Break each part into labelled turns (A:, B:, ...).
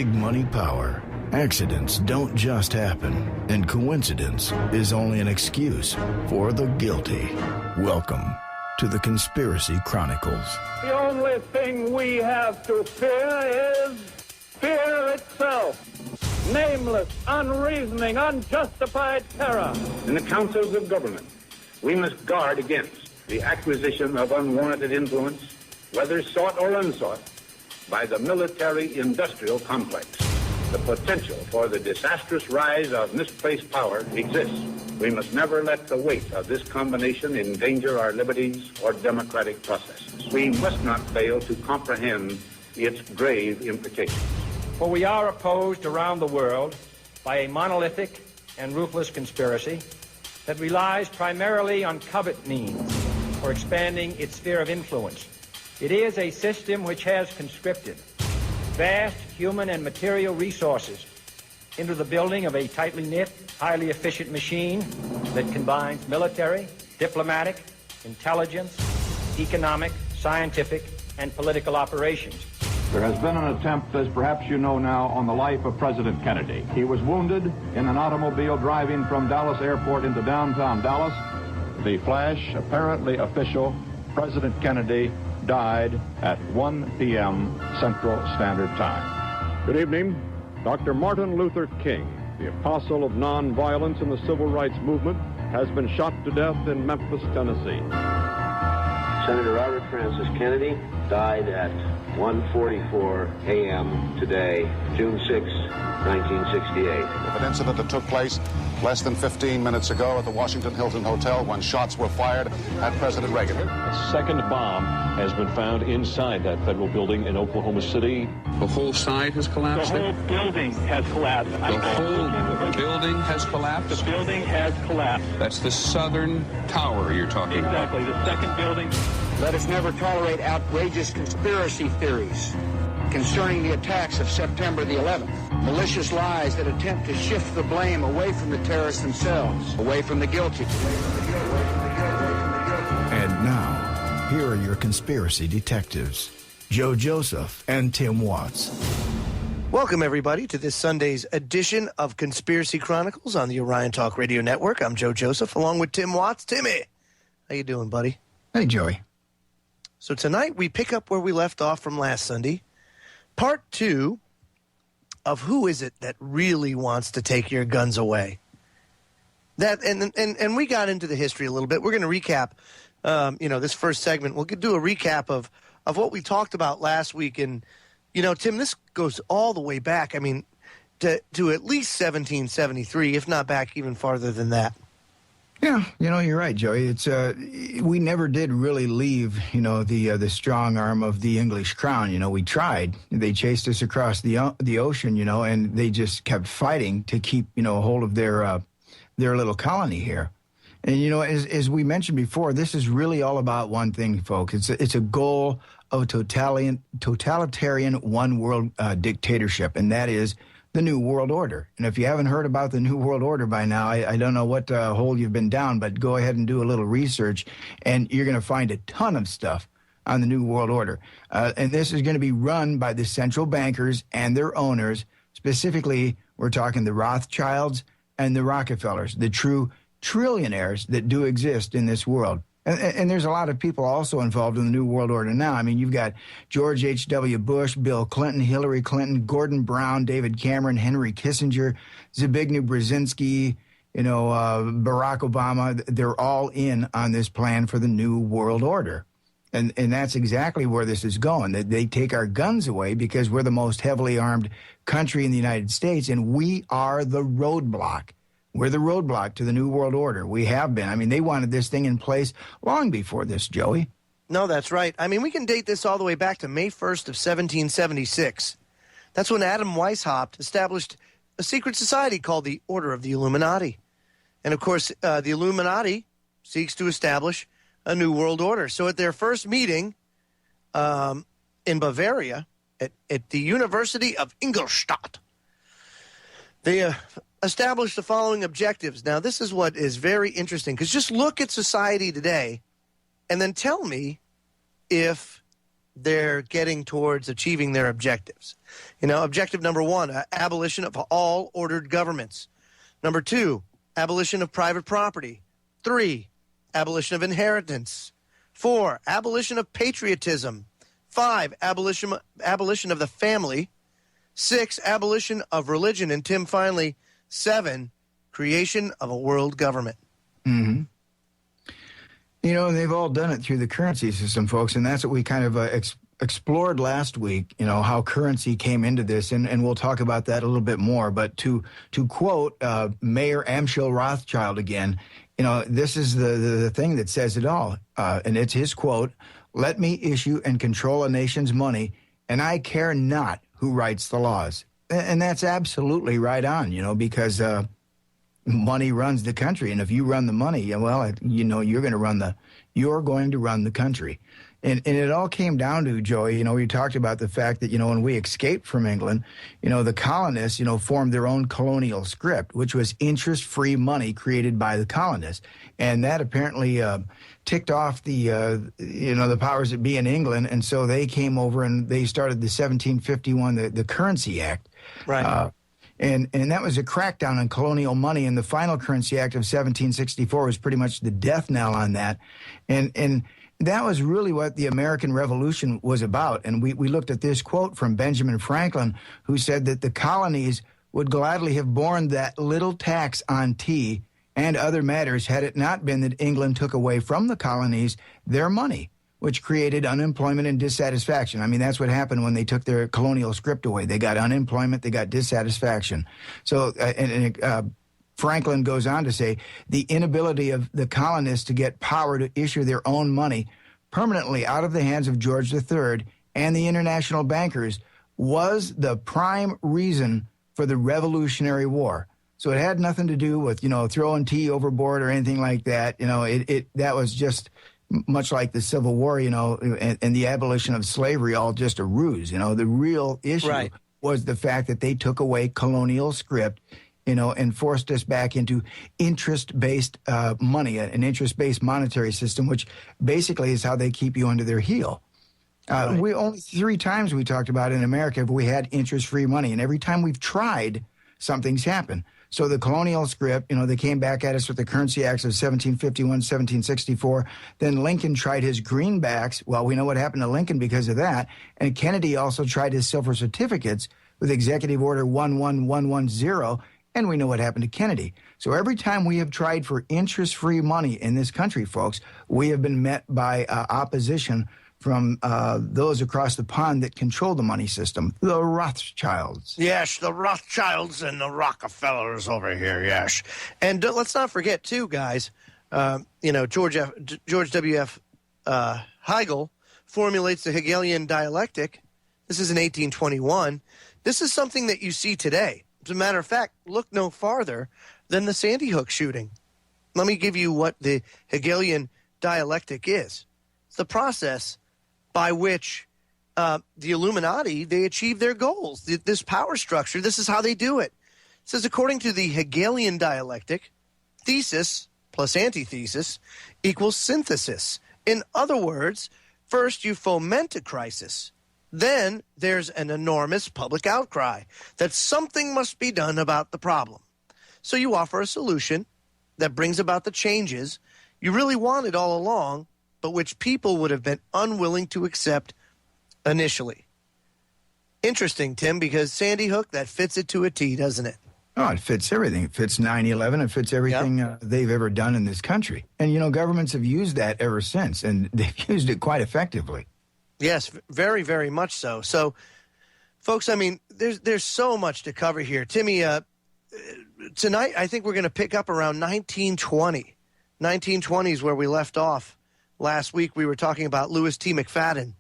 A: big money power, accidents don't just happen, and coincidence is only an excuse for the guilty. Welcome to the Conspiracy Chronicles.
B: The only thing we have to fear is fear itself. Nameless, unreasoning, unjustified terror.
C: In the councils of government, we must guard against the acquisition of unwarranted influence, whether sought or unsought, by the military-industrial complex. The potential for the disastrous rise of misplaced power exists. We must never let the weight of this combination endanger our liberties or democratic processes. We must not fail to comprehend its grave implications.
D: For we are opposed around the world by a monolithic and ruthless conspiracy that relies primarily on covert means for expanding its sphere of influence. It is a system which has conscripted vast human and material resources into the building of a tightly knit, highly efficient machine that combines military, diplomatic, intelligence, economic, scientific, and political operations.
E: There has been an attempt, as perhaps you know now, on the life of President Kennedy. He was wounded in an automobile driving from Dallas Airport into downtown Dallas. The flash, apparently official, President Kennedy died at 1 p.m. Central Standard Time.
F: Good evening. Dr. Martin Luther King, the apostle of nonviolence in the civil rights movement, has been shot to death in Memphis, Tennessee.
G: Senator Robert Francis Kennedy died at 1:44 a.m. today, June 6, 1968.
H: An incident that took place less than 15 minutes ago at the Washington Hilton Hotel when shots were fired at President Reagan.
I: A second bomb has been found inside that federal building in Oklahoma City.
J: The whole side has collapsed?
B: The whole building has collapsed.
J: The whole building has collapsed?
B: The building has collapsed.
J: That's the southern tower you're talking about.
B: Exactly, the second building.
K: Let us never tolerate outrageous conspiracy theories concerning the attacks of September the 11th. Malicious lies that attempt to shift the blame away from the terrorists themselves, away from the guilty.
A: And now, here are your conspiracy detectives, Joe Joseph and Tim Watts.
L: Welcome, everybody, to this Sunday's edition of Conspiracy Chronicles on the Orion Talk Radio Network. I'm Joe Joseph, along with Tim Watts. Timmy, how you doing, buddy?
M: Hey, Joey.
L: So tonight we pick up where we left off from last Sunday. Part 2 of who is it that really wants to take your guns away. That and we got into the history a little bit. We're going to recap, this first segment. We'll do a recap of what we talked about last week. And, Tim, this goes all the way back, to at least 1773, if not back even farther than that.
M: Yeah, you're right, Joey. It's we never did really leave, the strong arm of the English crown. We tried. They chased us across the ocean, and they just kept fighting to keep, hold of their little colony here. And as we mentioned before, this is really all about one thing, folks. It's a goal of totalitarian one world dictatorship, and that is the New World Order. And if you haven't heard about the New World Order by now, I don't know what hole you've been down, but go ahead and do a little research, and you're going to find a ton of stuff on the New World Order. And this is going to be run by the central bankers and their owners. Specifically, we're talking the Rothschilds and the Rockefellers, the true trillionaires that do exist in this world. And there's a lot of people also involved in the New World Order now. You've got George H.W. Bush, Bill Clinton, Hillary Clinton, Gordon Brown, David Cameron, Henry Kissinger, Zbigniew Brzezinski, Barack Obama. They're all in on this plan for the New World Order. And that's exactly where this is going. They take our guns away because we're the most heavily armed country in the United States, and we are the roadblock. We're the roadblock to the New World Order. We have been. They wanted this thing in place long before this, Joey.
L: No, that's right. We can date this all the way back to May 1st of 1776. That's when Adam Weishaupt established a secret society called the Order of the Illuminati. And, of course, the Illuminati seeks to establish a New World Order. So at their first meeting in Bavaria at the University of Ingolstadt, they established the following objectives. Now, this is what is very interesting, because just look at society today and then tell me if they're getting towards achieving their objectives. Objective number 1, abolition of all ordered governments. Number 2, abolition of private property. 3, abolition of inheritance. 4, abolition of patriotism. 5, abolition of the family. 6, abolition of religion. And Tim, finally, 7, creation of a world government.
M: Mm-hmm. They've all done it through the currency system, folks, and that's what we kind of explored last week, how currency came into this, and we'll talk about that a little bit more. But to quote Mayor Amschel Rothschild again, this is the thing that says it all, and it's his quote: "Let me issue and control a nation's money, and I care not who writes the laws." And that's absolutely right on, because money runs the country, and if you run the money, well, you're going to run the country. And it all came down to, Joey, we talked about the fact that, when we escaped from England, the colonists, formed their own colonial script, which was interest-free money created by the colonists. And that apparently ticked off the powers that be in England. And so they came over and they started the 1751, the Currency Act.
L: Right.
M: And that was a crackdown on colonial money, and the final Currency Act of 1764 was pretty much the death knell on that. And that was really what the American Revolution was about. And we looked at this quote from Benjamin Franklin, who said that the colonies would gladly have borne that little tax on tea and other matters had it not been that England took away from the colonies their money, which created unemployment and dissatisfaction. I mean, that's what happened when they took their colonial script away. They got unemployment, they got dissatisfaction. So, Franklin goes on to say, the inability of the colonists to get power to issue their own money permanently out of the hands of George III and the international bankers was the prime reason for the Revolutionary War. So it had nothing to do with, throwing tea overboard or anything like that. That was just much like the Civil War, and the abolition of slavery, all just a ruse. The real issue was the fact that they took away colonial script, and forced us back into interest-based money, an interest-based monetary system, which basically is how they keep you under their heel. We only 3 times we talked about in America have we had interest-free money, and every time we've tried, something's happened. So the colonial script, they came back at us with the Currency Acts of 1751, 1764. Then Lincoln tried his greenbacks. Well, we know what happened to Lincoln because of that. And Kennedy also tried his silver certificates with Executive Order 11110. And we know what happened to Kennedy. So every time we have tried for interest-free money in this country, folks, we have been met by opposition from those across the pond that control the money system, the Rothschilds.
L: Yes, the Rothschilds and the Rockefellers over here, yes. And let's not forget, too, guys, George W.F. Hegel formulates the Hegelian dialectic. This is in 1821. This is something that you see today. As a matter of fact, look no farther than the Sandy Hook shooting. Let me give you what the Hegelian dialectic is. It's the process by which the Illuminati, they achieve their goals. This power structure, this is how they do it. It says, according to the Hegelian dialectic, thesis plus antithesis equals synthesis. In other words, first you foment a crisis. Then there's an enormous public outcry that something must be done about the problem. So you offer a solution that brings about the changes you really wanted all along, but which people would have been unwilling to accept initially. Interesting, Tim, because Sandy Hook, that fits it to a T, doesn't it?
M: Oh, it fits everything. It fits 9/11. It fits everything they've ever done in this country. And, governments have used that ever since, and they've used it quite effectively.
L: Yes, very, very much so. So, folks, I mean, there's so much to cover here. Timmy, tonight I think we're going to pick up around 1920. 1920 is where we left off. Last week we were talking about Louis T. McFadden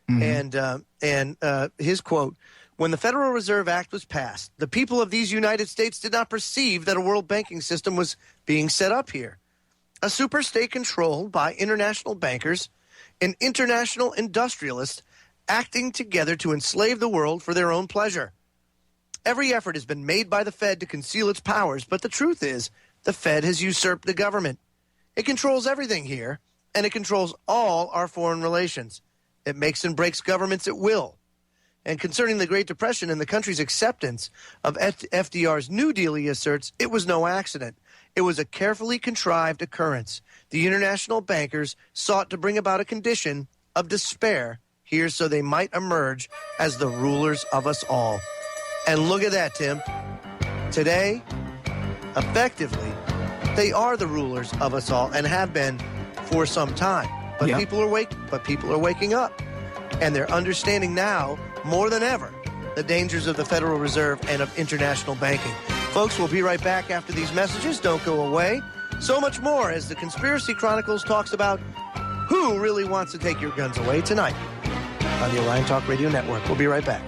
L: and his quote, "When the Federal Reserve Act was passed, the people of these United States did not perceive that a world banking system was being set up here. A super state controlled by international bankers and international industrialists acting together to enslave the world for their own pleasure. Every effort has been made by the Fed to conceal its powers, but the truth is the Fed has usurped the government. It controls everything here, and it controls all our foreign relations. It makes and breaks governments at will. And concerning the Great Depression and the country's acceptance of FDR's New Deal, he asserts it was no accident. It was a carefully contrived occurrence. The international bankers sought to bring about a condition of despair here so they might emerge as the rulers of us all. And look at that, Tim. Today, effectively, they are the rulers of us all and have been for some time. But people are waking up, and they're understanding now more than ever the dangers of the Federal Reserve and of international banking. Folks, we'll be right back after these messages. Don't go away. So much more as the Conspiracy Chronicles talks about who really wants to take your guns away tonight on the Orion Talk Radio Network. We'll be right back.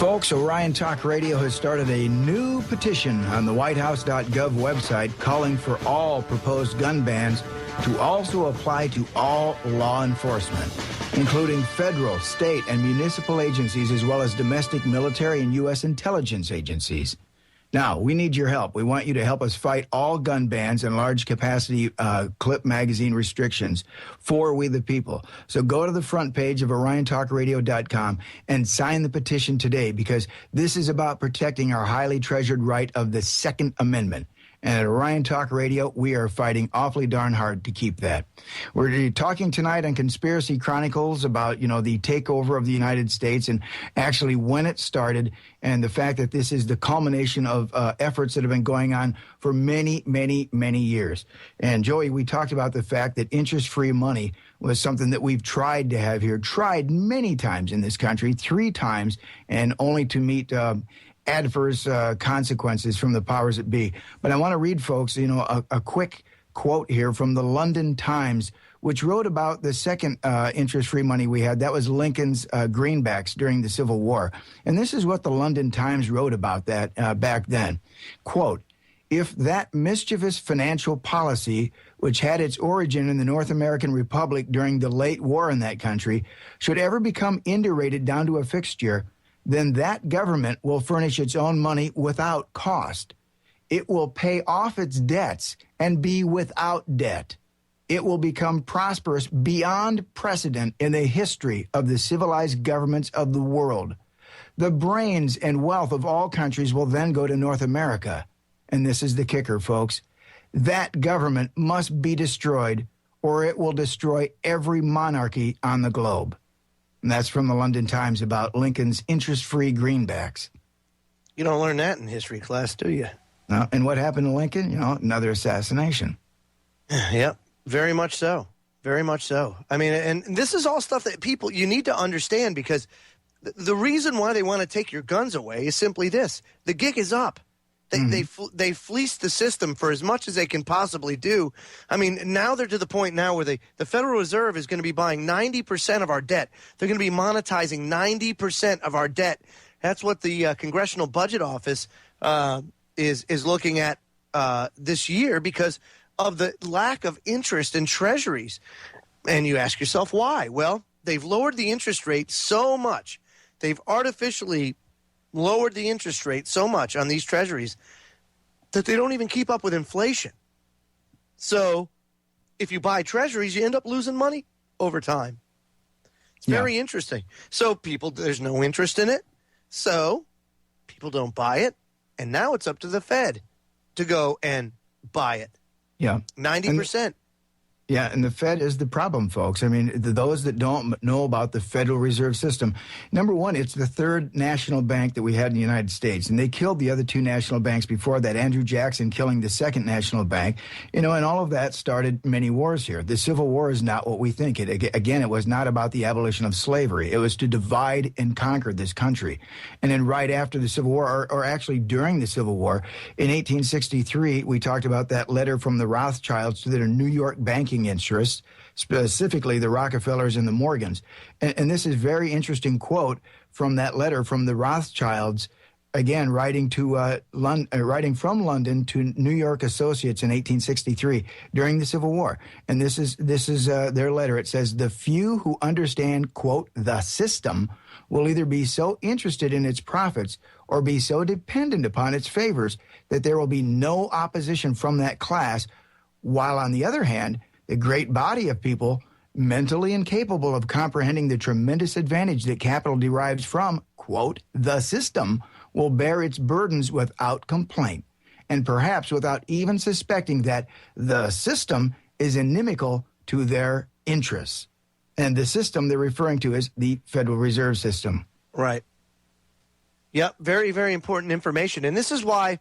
M: Folks, Orion Talk Radio has started a new petition on the whitehouse.gov website calling for all proposed gun bans to also apply to all law enforcement, including federal, state, and municipal agencies, as well as domestic military and U.S. intelligence agencies. Now, we need your help. We want you to help us fight all gun bans and large capacity clip magazine restrictions for we the people. So go to the front page of OrionTalkRadio.com and sign the petition today, because this is about protecting our highly treasured right of the Second Amendment. And at Orion Talk Radio, we are fighting awfully darn hard to keep that. We're talking tonight on Conspiracy Chronicles about, the takeover of the United States and actually when it started, and the fact that this is the culmination of efforts that have been going on for many, many, many years. And Joey, we talked about the fact that interest-free money was something that we've tried to have here, tried many times in this country, 3 times, and only to meet adverse consequences from the powers that be. But I want to read, folks, a quick quote here from the London Times, which wrote about the second interest-free money we had. That was Lincoln's greenbacks during the Civil War. And this is what the London Times wrote about that back then. Quote, "If that mischievous financial policy, which had its origin in the North American Republic during the late war in that country, should ever become indurated down to a fixture, then that government will furnish its own money without cost. It will pay off its debts and be without debt. It will become prosperous beyond precedent in the history of the civilized governments of the world. The brains and wealth of all countries will then go to North America." And this is the kicker, folks. "That government must be destroyed, or it will destroy every monarchy on the globe." And that's from the London Times about Lincoln's interest-free greenbacks. You don't learn that in history class, do you? No. And what happened to Lincoln? Another assassination. Yep, very much so. Very much so. I mean, and this is all stuff that you need to understand, because the reason why they want to take your guns away is simply this. The gig is up. They fleece the system for as much as they can possibly do. I mean, now they're to the point now where the Federal Reserve is going to be buying 90% of our debt. They're going to be monetizing 90% of our debt. That's what the Congressional Budget Office is looking at this year, because of the lack of interest in treasuries. And you ask yourself why? Well, they've lowered the interest rate so much. They've artificially lowered the interest rate so much on these treasuries that they don't even keep up with inflation. So if you buy treasuries, you end up losing money over time. It's very interesting. So there's no interest in it. So people don't buy it. And now it's up to the Fed to go and buy it. Yeah. 90%. And the Fed is the problem, folks. I mean, those that don't know about the Federal Reserve System, number one, it's the third national bank that we had in the United States, and they killed the other 2 national banks before that, Andrew Jackson killing the second national bank, and all of that started many wars here. The Civil War is not what we think. Again, it was not about the abolition of slavery. It was to divide and conquer this country. And then right after the Civil War, or actually during the Civil War, in 1863, we talked about that letter from the Rothschilds to their New York banking interests, specifically the Rockefellers and the Morgans. And this is a very interesting quote from that letter from the Rothschilds again, writing from London to New York associates in 1863 during the Civil War. And this is their letter. It says, "The few who understand, quote, the system will either be so interested in its profits or be so dependent upon its favors that there will be no opposition from that class, while on the other hand, the great body of people mentally incapable of comprehending the tremendous advantage that capital derives from, quote, the system, will bear its burdens without complaint, and perhaps without even suspecting that the system is inimical to their interests." And the system they're referring to is the Federal Reserve System.
L: Right. Yep, very, very important information. And this is why,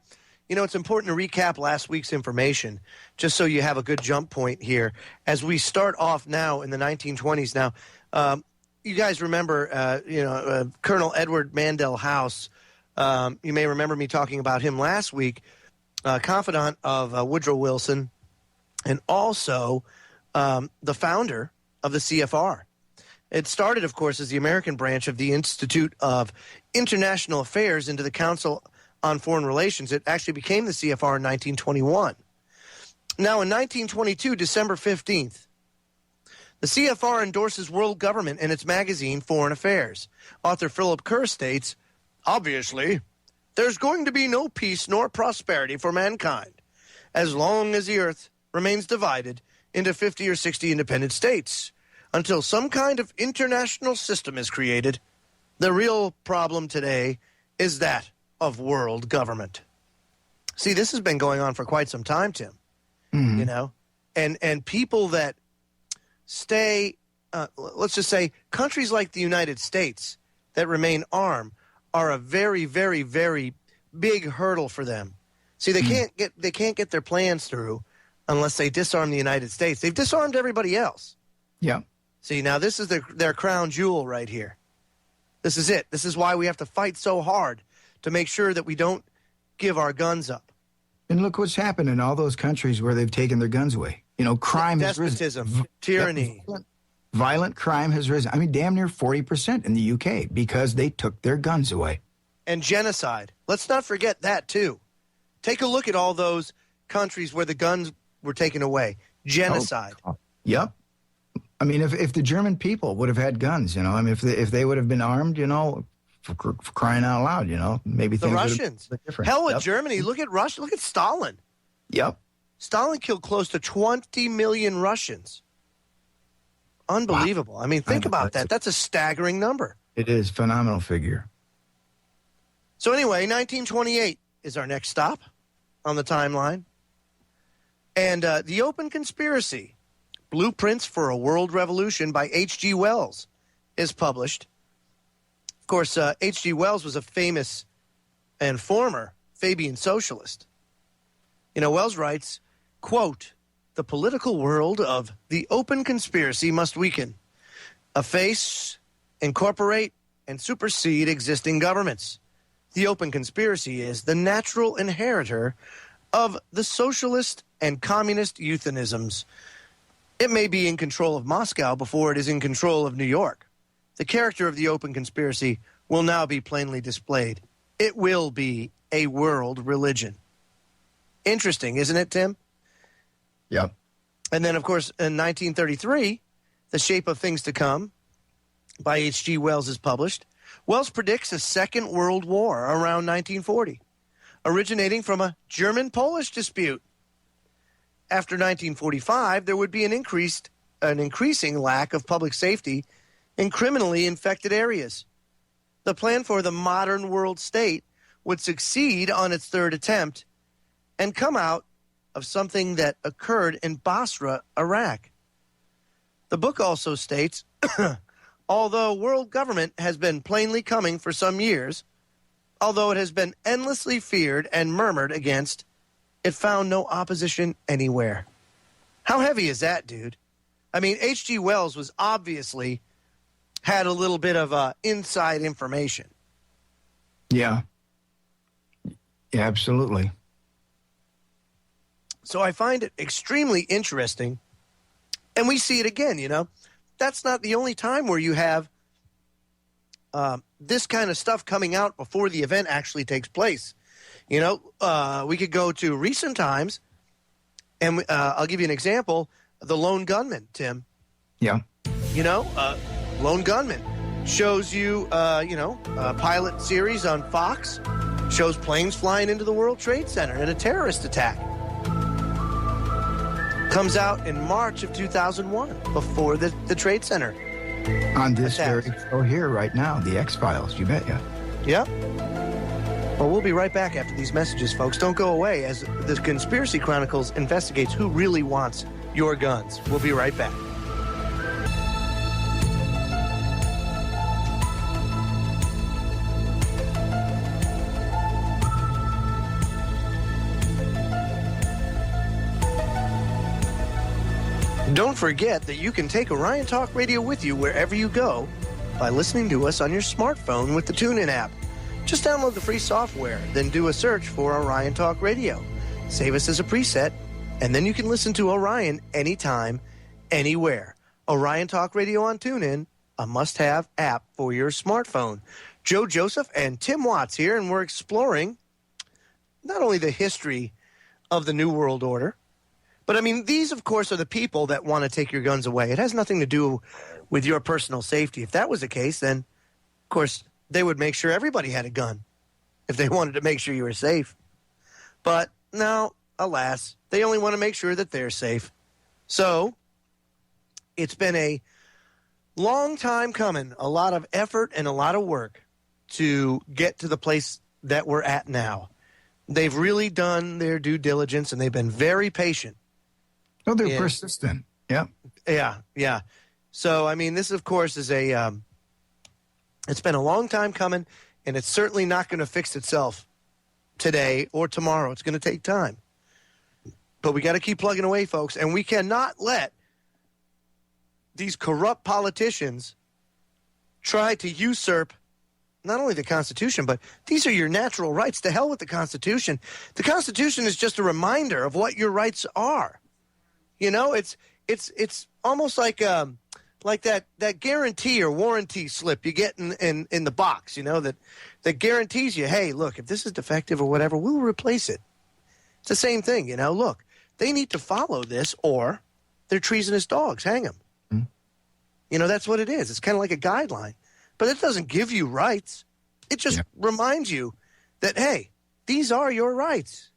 L: it's important to recap last week's information, just so you have a good jump point here. As we start off now in the 1920s. Now, you guys remember, Colonel Edward Mandell House. You may remember me talking about him last week, confidant of Woodrow Wilson, and also the founder of the CFR. It started, of course, as the American branch of the Institute of International Affairs into the Council on Foreign Relations. It actually became the CFR in 1921. Now, in 1922, December 15th, the CFR endorses world government in its magazine, Foreign Affairs. Author Philip Kerr states, "Obviously, there's going to be no peace nor prosperity for mankind as long as the earth remains divided into 50 or 60 independent states. Until some kind of international system is created, the real problem today is that of world government." See, this has been going on for quite some time, Tim. Mm-hmm. And people that stay, let's just say, countries like the United States that remain armed are a very, very, very big hurdle for them. See, they can't get their plans through unless they disarm the United States. They've disarmed everybody else.
M: Yeah.
L: See, now this is their crown jewel right here. This is it. This is why we have to fight so hard to make sure that we don't give our guns up.
M: And look what's happened in all those countries where they've taken their guns away. Crime has risen.
L: Despotism, tyranny.
M: Violent crime has risen. I mean, damn near 40% in the UK because they took their guns away.
L: And genocide. Let's not forget that, too. Take a look at all those countries where the guns were taken away. Genocide.
M: Yep. I mean, if the German people would have had guns, if they would have been armed, for crying out loud, maybe
L: the
M: things
L: Russians.
M: would have been different.
L: Hell with Germany. Look at Russia. Look at Stalin.
M: Yep.
L: Stalin killed close to 20 million Russians. Unbelievable. Wow. I mean, think about that. That's a staggering number.
M: It is. Phenomenal figure.
L: So anyway, 1928 is our next stop on the timeline. And The Open Conspiracy, Blueprints for a World Revolution by H.G. Wells is published. Of course, H.G. Wells was a famous and former Fabian socialist. Wells writes, quote, "The political world of the open conspiracy must weaken, efface, incorporate, and supersede existing governments. The open conspiracy is the natural inheritor of the socialist and communist euphemisms. It may be in control of Moscow before it is in control of New York. The character of the open conspiracy will now be plainly displayed. It will be a world religion." Interesting, isn't it, Tim?
M: Yep.
L: And then, of course, in 1933, The Shape of Things to Come by H.G. Wells is published. Wells predicts a Second World War around 1940, originating from a German-Polish dispute. After 1945, there would be an increasing lack of public safety in criminally infected areas. The plan for the modern world state would succeed on its third attempt and come out of something that occurred in Basra, Iraq. The book also states, although world government has been plainly coming for some years, although it has been endlessly feared and murmured against, it found no opposition anywhere. How heavy is that, dude? I mean, H.G. Wells was obviously had a little bit of inside information.
M: Yeah. Yeah, absolutely.
L: So I find it extremely interesting. And we see it again, That's not the only time where you have this kind of stuff coming out before the event actually takes place. You know, we could go to recent times, and I'll give you an example. The Lone Gunman, Tim.
M: Yeah.
L: You know, Lone Gunman shows you, a pilot series on Fox, shows planes flying into the World Trade Center in a terrorist attack. Comes out in March of 2001, before the Trade Center.
M: On this very show here right now, the X-Files, you betcha.
L: Yep. Well, we'll be right back after these messages, folks. Don't go away as the Conspiracy Chronicles investigates who really wants your guns. We'll be right back. Don't forget that you can take Orion Talk Radio with you wherever you go by listening to us on your smartphone with the TuneIn app. Just download the free software, then do a search for Orion Talk Radio. Save us as a preset, and then you can listen to Orion anytime, anywhere. Orion Talk Radio on TuneIn, a must-have app for your smartphone. Joe Joseph and Tim Watts here, and we're exploring not only the history of the New World Order, but, I mean, these, of course, are the people that want to take your guns away. It has nothing to do with your personal safety. If that was the case, then, of course, they would make sure everybody had a gun if they wanted to make sure you were safe. But, no, alas, they only want to make sure that they're safe. So, it's been a long time coming, a lot of effort and a lot of work to get to the place that we're at now. They've really done their due diligence, and they've been very patient.
M: No, they're persistent. Yeah.
L: Yeah. So, I mean, this, of course, is it's been a long time coming, and it's certainly not going to fix itself today or tomorrow. It's going to take time. But we got to keep plugging away, folks, and we cannot let these corrupt politicians try to usurp not only the Constitution, but these are your natural rights. To hell with the Constitution. The Constitution is just a reminder of what your rights are. You know, it's almost like that guarantee or warranty slip you get in the box, you know, that guarantees you, hey, look, if this is defective or whatever, we'll replace it. It's the same thing, you know. Look, they need to follow this or they're treasonous dogs. Hang them. Mm-hmm. You know, that's what it is. It's kind of like a guideline. But it doesn't give you rights. It just reminds you that, hey, these are your rights.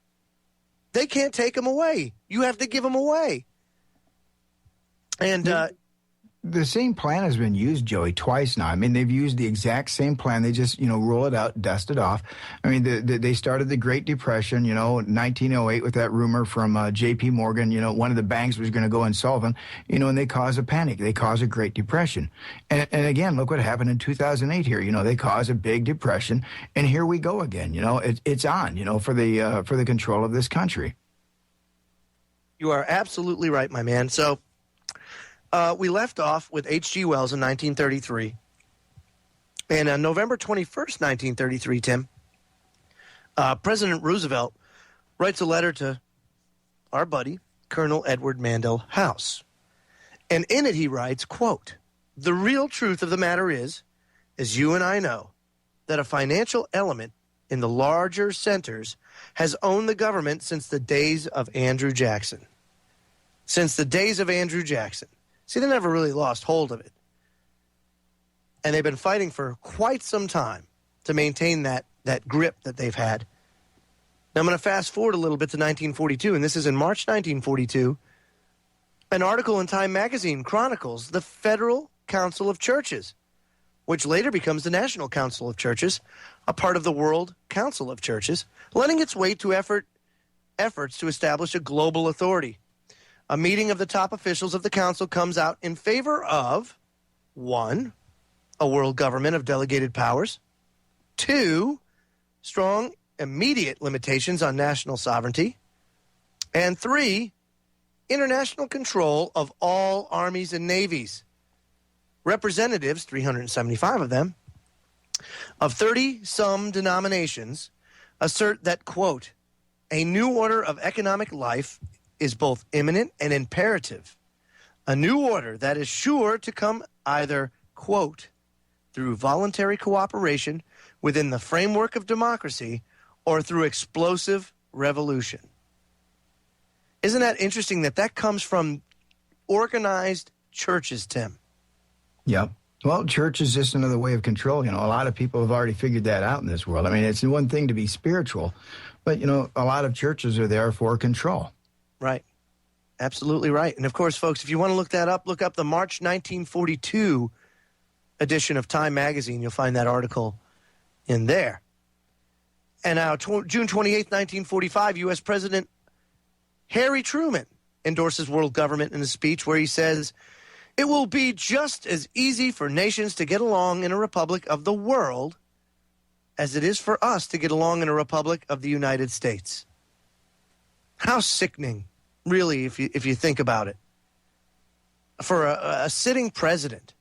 L: They can't take them away. You have to give them away. And
M: the same plan has been used, Joey, twice now. I mean, they've used the exact same plan. They just, roll it out, dust it off. I mean, they started the Great Depression, 1908 with that rumor from J.P. Morgan, one of the banks was going to go insolvent, and they cause a panic. They cause a Great Depression. And again, look what happened in 2008 here. They cause a big depression, and here we go again. It's on, for the control of this country.
L: You are absolutely right, my man. So we left off with H.G. Wells in 1933. And on November 21st, 1933, Tim, President Roosevelt writes a letter to our buddy, Colonel Edward Mandell House. And in it he writes, quote, "The real truth of the matter is, as you and I know, that a financial element in the larger centers has owned the government since the days of Andrew Jackson." Since the days of Andrew Jackson. See, they never really lost hold of it. And they've been fighting for quite some time to maintain that grip that they've had. Now, I'm going to fast forward a little bit to 1942, and this is in March 1942. An article in Time magazine chronicles the Federal Council of Churches, which later becomes the National Council of Churches, a part of the World Council of Churches, lending its weight to efforts to establish a global authority. A meeting of the top officials of the council comes out in favor of, 1, a world government of delegated powers, 2, strong immediate limitations on national sovereignty, and 3, international control of all armies and navies. Representatives, 375 of them, of 30-some denominations assert that, quote, "a new order of economic life is both imminent and imperative. A new order that is sure to come either, quote, through voluntary cooperation within the framework of democracy or through explosive revolution. Isn't that interesting that comes from organized churches, Tim?
M: Yep. Well, church is just another way of control. A lot of people have already figured that out in this world. I mean, it's one thing to be spiritual, but, a lot of churches are there for control.
L: Right. Absolutely right. And, of course, folks, if you want to look that up, look up the March 1942 edition of Time magazine. You'll find that article in there. And now, June 28th, 1945, U.S. President Harry Truman endorses world government in a speech where he says, "It will be just as easy for nations to get along in a republic of the world as it is for us to get along in a republic of the United States." How sickening, really, if you think about it, for a sitting president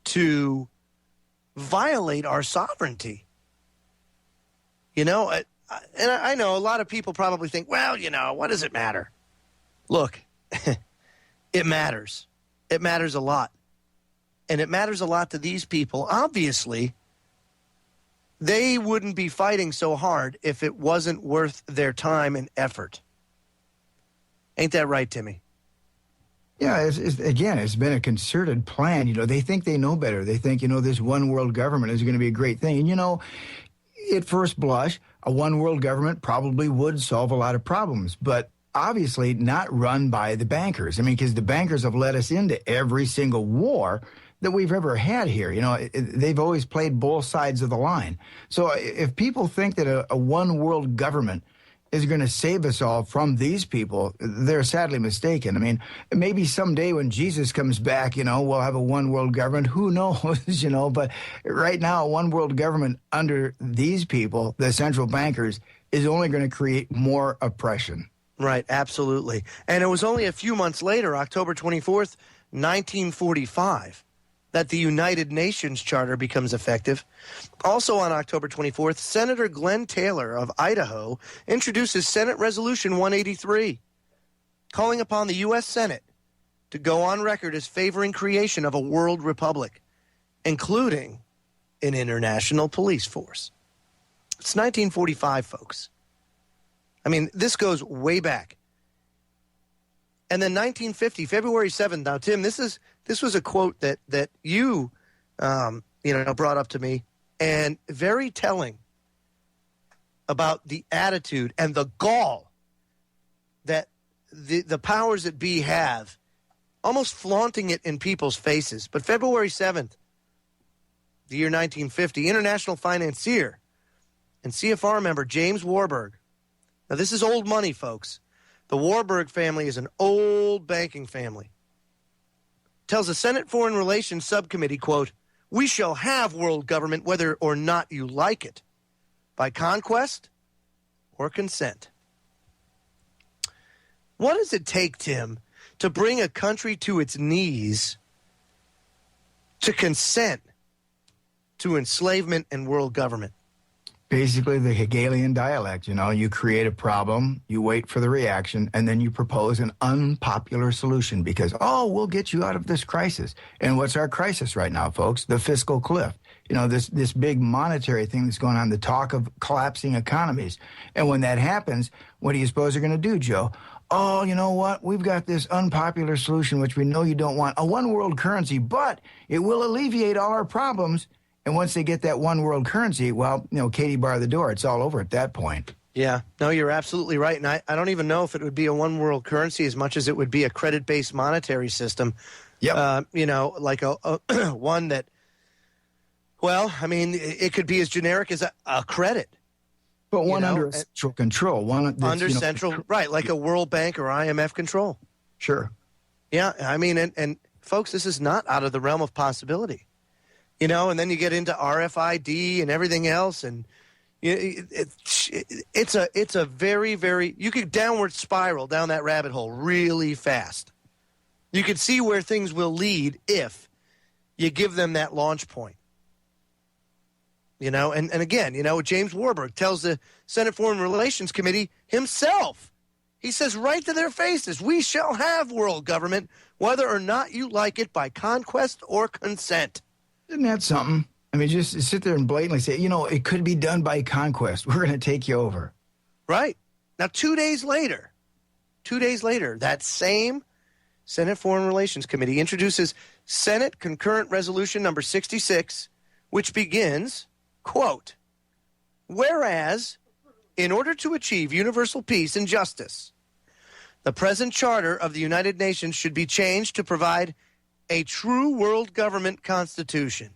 L: to violate our sovereignty. And I know a lot of people probably think, well, what does it matter? Look, it matters. It matters a lot. And it matters a lot to these people. Obviously, they wouldn't be fighting so hard if it wasn't worth their time and effort. Ain't that right, Timmy?
M: Yeah, it's been a concerted plan. They think they know better. They think, this one world government is going to be a great thing. And, at first blush, a one world government probably would solve a lot of problems, but obviously not run by the bankers. I mean, because the bankers have led us into every single war that we've ever had here. They've always played both sides of the line. So if people think that a one world government is going to save us all from these people, they're sadly mistaken. I mean, maybe someday when Jesus comes back, we'll have a one world government. Who knows, but right now, a one world government under these people, the central bankers, is only going to create more oppression.
L: Right, absolutely. And it was only a few months later, October 24th, 1945, that the United Nations Charter becomes effective. Also on October 24th, Senator Glenn Taylor of Idaho introduces Senate Resolution 183, calling upon the U.S. Senate to go on record as favoring creation of a world republic, including an international police force. It's 1945, folks. I mean, this goes way back. And then 1950, February 7th. Now, Tim, this was a quote that you brought up to me, and very telling about the attitude and the gall that the powers that be have, almost flaunting it in people's faces. But February 7th, the year 1950, international financier and CFR member James Warburg. Now, this is old money, folks. The Warburg family is an old banking family. Tells the Senate Foreign Relations Subcommittee, quote, "We shall have world government whether or not you like it, by conquest or consent." What does it take, Tim, to bring a country to its knees to consent to enslavement and world government?
M: Basically, the Hegelian dialect, you create a problem, you wait for the reaction, and then you propose an unpopular solution because, we'll get you out of this crisis. And what's our crisis right now, folks? The fiscal cliff. This big monetary thing that's going on, the talk of collapsing economies. And when that happens, what do you suppose they're going to do, Joe? Oh, you know what? We've got this unpopular solution, which we know you don't want, a one world currency, but it will alleviate all our problems. And once they get that one world currency, well, Katie bar the door. It's all over at that point.
L: Yeah, no, you're absolutely right. And I don't even know if it would be a one world currency as much as it would be a credit-based monetary system.
M: Yep.
L: Like a one that, well, I mean, it could be as generic as a credit.
M: But one under central control.
L: Under central, right, like a World Bank or IMF control.
M: Sure.
L: Yeah, I mean, and folks, this is not out of the realm of possibility. And then you get into RFID and everything else, and it's a very, very, you could downward spiral down that rabbit hole really fast. You could see where things will lead if you give them that launch point. And again, James Warburg tells the Senate Foreign Relations Committee himself, he says right to their faces, "We shall have world government, whether or not you like it, by conquest or consent."
M: Isn't that something? I mean, just sit there and blatantly say, it could be done by conquest. We're going to take you over.
L: Right. Now, 2 days later, that same Senate Foreign Relations Committee introduces Senate Concurrent Resolution number 66, which begins, quote, whereas, in order to achieve universal peace and justice, the present charter of the United Nations should be changed to provide a true world government constitution.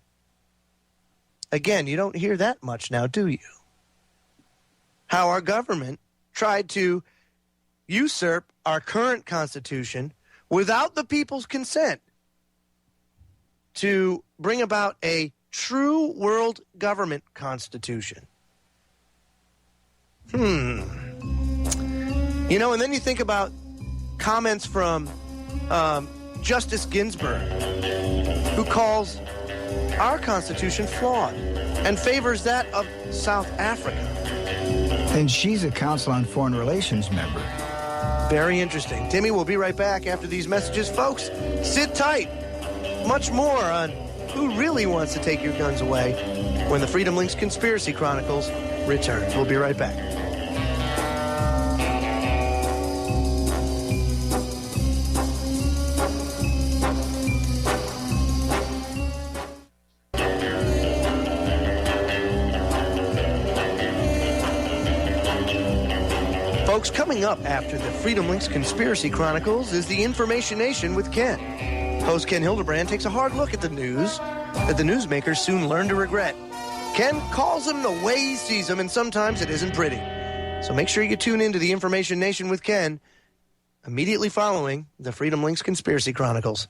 L: Again, you don't hear that much now, do you? How our government tried to usurp our current constitution without the people's consent to bring about a true world government constitution. And then you think about comments from Justice Ginsburg, who calls our Constitution flawed and favors that of South Africa.
M: And she's a Council on Foreign Relations member.
L: Very interesting. Timmy, we'll be right back after these messages. Folks, sit tight. Much more on who really wants to take your guns away when the Freedom Links Conspiracy Chronicles returns. We'll be right back. Folks, coming up after the Freedom Links Conspiracy Chronicles is the Information Nation with Ken. Host Ken Hildebrand takes a hard look at the news that the newsmakers soon learn to regret. Ken calls them the way he sees them, and sometimes it isn't pretty. So make sure you tune in to the Information Nation with Ken immediately following the Freedom Links Conspiracy Chronicles.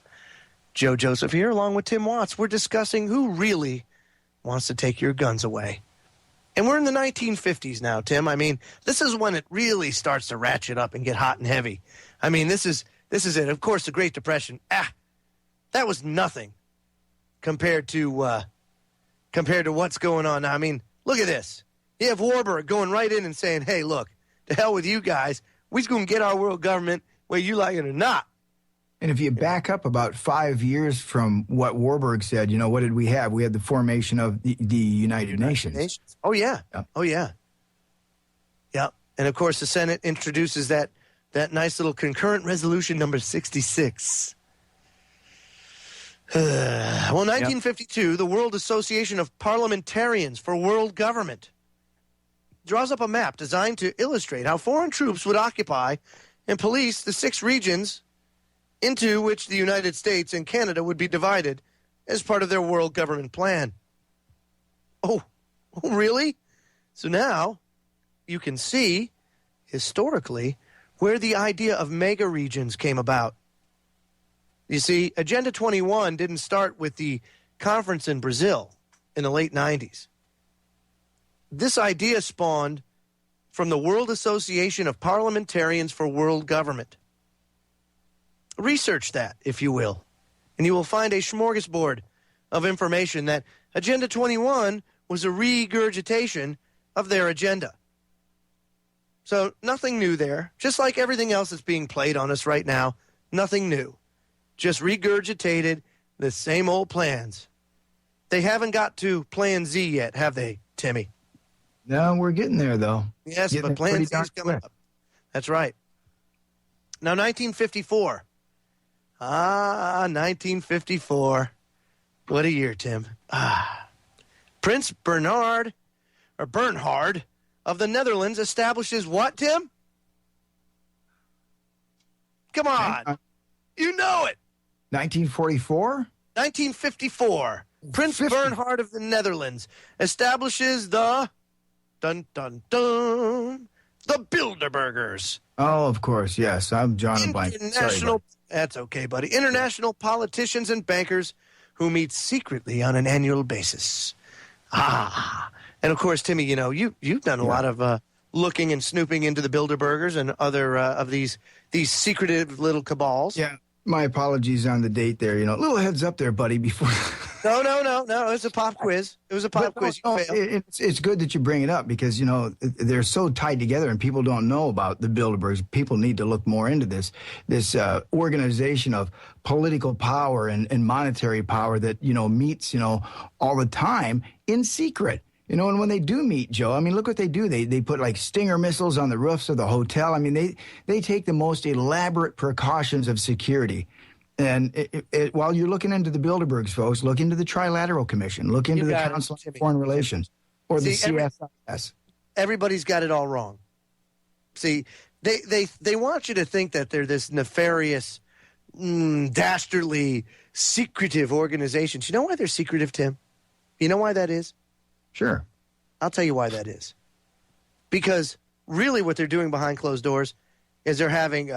L: Joe Joseph here, along with Tim Watts. We're discussing who really wants to take your guns away. And we're in the 1950s now, Tim. I mean, this is when it really starts to ratchet up and get hot and heavy. I mean, this is it. Of course, the Great Depression. That was nothing compared to what's going on now. I mean, look at this. You have Warburg going right in and saying, hey, look, to hell with you guys. We're just going to get our world government whether you like it or not.
M: And if you back up about 5 years from what Warburg said, what did we have? We had the formation of the United Nations.
L: Oh, yeah. Oh, yeah. Yeah. And, of course, the Senate introduces that nice little concurrent resolution number 66. 1952, the World Association of Parliamentarians for World Government draws up a map designed to illustrate how foreign troops would occupy and police the 6 regions into which the United States and Canada would be divided as part of their world government plan. Oh, really? So now you can see, historically, where the idea of mega regions came about. You see, Agenda 21 didn't start with the conference in Brazil in the late 90s. This idea spawned from the World Association of Parliamentarians for World Government. Research that, if you will, and you will find a smorgasbord of information that Agenda 21 was a regurgitation of their agenda. So nothing new there. Just like everything else that's being played on us right now, nothing new. Just regurgitated the same old plans. They haven't got to Plan Z yet, have they, Timmy?
M: No, we're getting there, though.
L: Yes, but Plan Z is coming up. That's right. Now, 1954. 1954. What a year, Tim. Prince Bernhard of the Netherlands establishes what, Tim? Come on. You know it.
M: 1944?
L: 1954. Prince Bernhard of the Netherlands establishes the the Bilderbergers.
M: Oh, of course, yes. I'm John Blank.
L: That's okay, buddy. International politicians and bankers who meet secretly on an annual basis. And of course, Timmy, you've done a lot of looking and snooping into the Bilderbergers and other of these secretive little cabals.
M: Yeah. My apologies on the date there. Little heads up there, buddy, before
L: No. It was a pop quiz. It was a pop quiz. You failed.
M: It's good that you bring it up because, you know, they're so tied together and people don't know about the Bilderbergs. People need to look more into this organization of political power and monetary power that, you know, meets, you know, all the time in secret. You know, and when they do meet, Joe, I mean, look what they do. They put like Stinger missiles on the roofs of the hotel. I mean, they take the most elaborate precautions of security. And while you're looking into the Bilderbergs, folks, look into the Trilateral Commission, look into the Council on Foreign Relations, or the CSIS.
L: Everybody's got it all wrong. See, they want you to think that they're this nefarious, dastardly, secretive organization. Do you know why they're secretive, Tim? You know why that is?
M: Sure.
L: I'll tell you why that is. Because really what they're doing behind closed doors is they're having,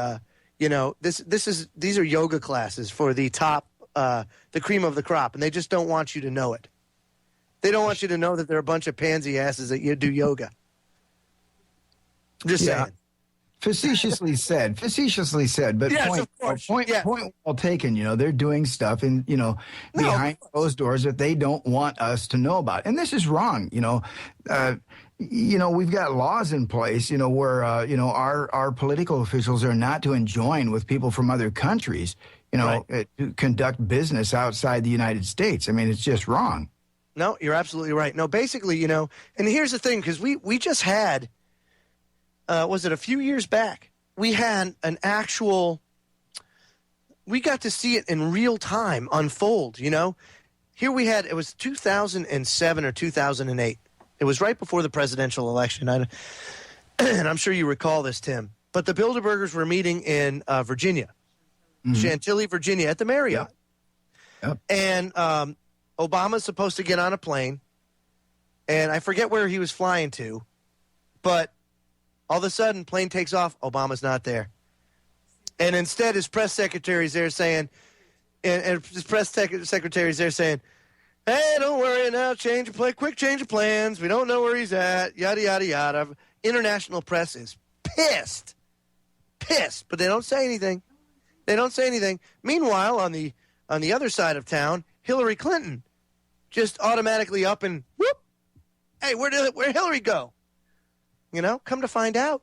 L: you know, these are yoga classes for the top, the cream of the crop, and they just don't want you to know it. They don't want you to know that they're a bunch of pansy asses that you do yoga. Just saying.
M: Facetiously said, but
L: yes,
M: point well taken. You know, they're doing stuff and, you know, behind closed doors that they don't want us to know about. And this is wrong. You know, we've got laws in place, you know, where, you know, our political officials are not to enjoin with people from other countries, you know, to conduct business outside the United States. I mean, it's just wrong.
L: No, you're absolutely right. No, basically, you know, and here's the thing, because we just had, was it a few years back? We had an actual, we got to see it in real time unfold, you know. Here we had, it was 2007 or 2008. It was right before the presidential election. And I'm sure you recall this, Tim. But the Bilderbergers were meeting in Virginia, Chantilly, Virginia, at the Marriott.
M: Yep.
L: And Obama's supposed to get on a plane. And I forget where he was flying to. But all of a sudden, plane takes off. Obama's not there. And instead, his press secretary's there saying, and his press secretary's there saying, hey, don't worry now, quick change of plans. We don't know where he's at, yada, yada, yada. International press is pissed, but they don't say anything. Meanwhile, on the other side of town, Hillary Clinton just automatically up and whoop. Hey, where'd Hillary go? You know, come to find out,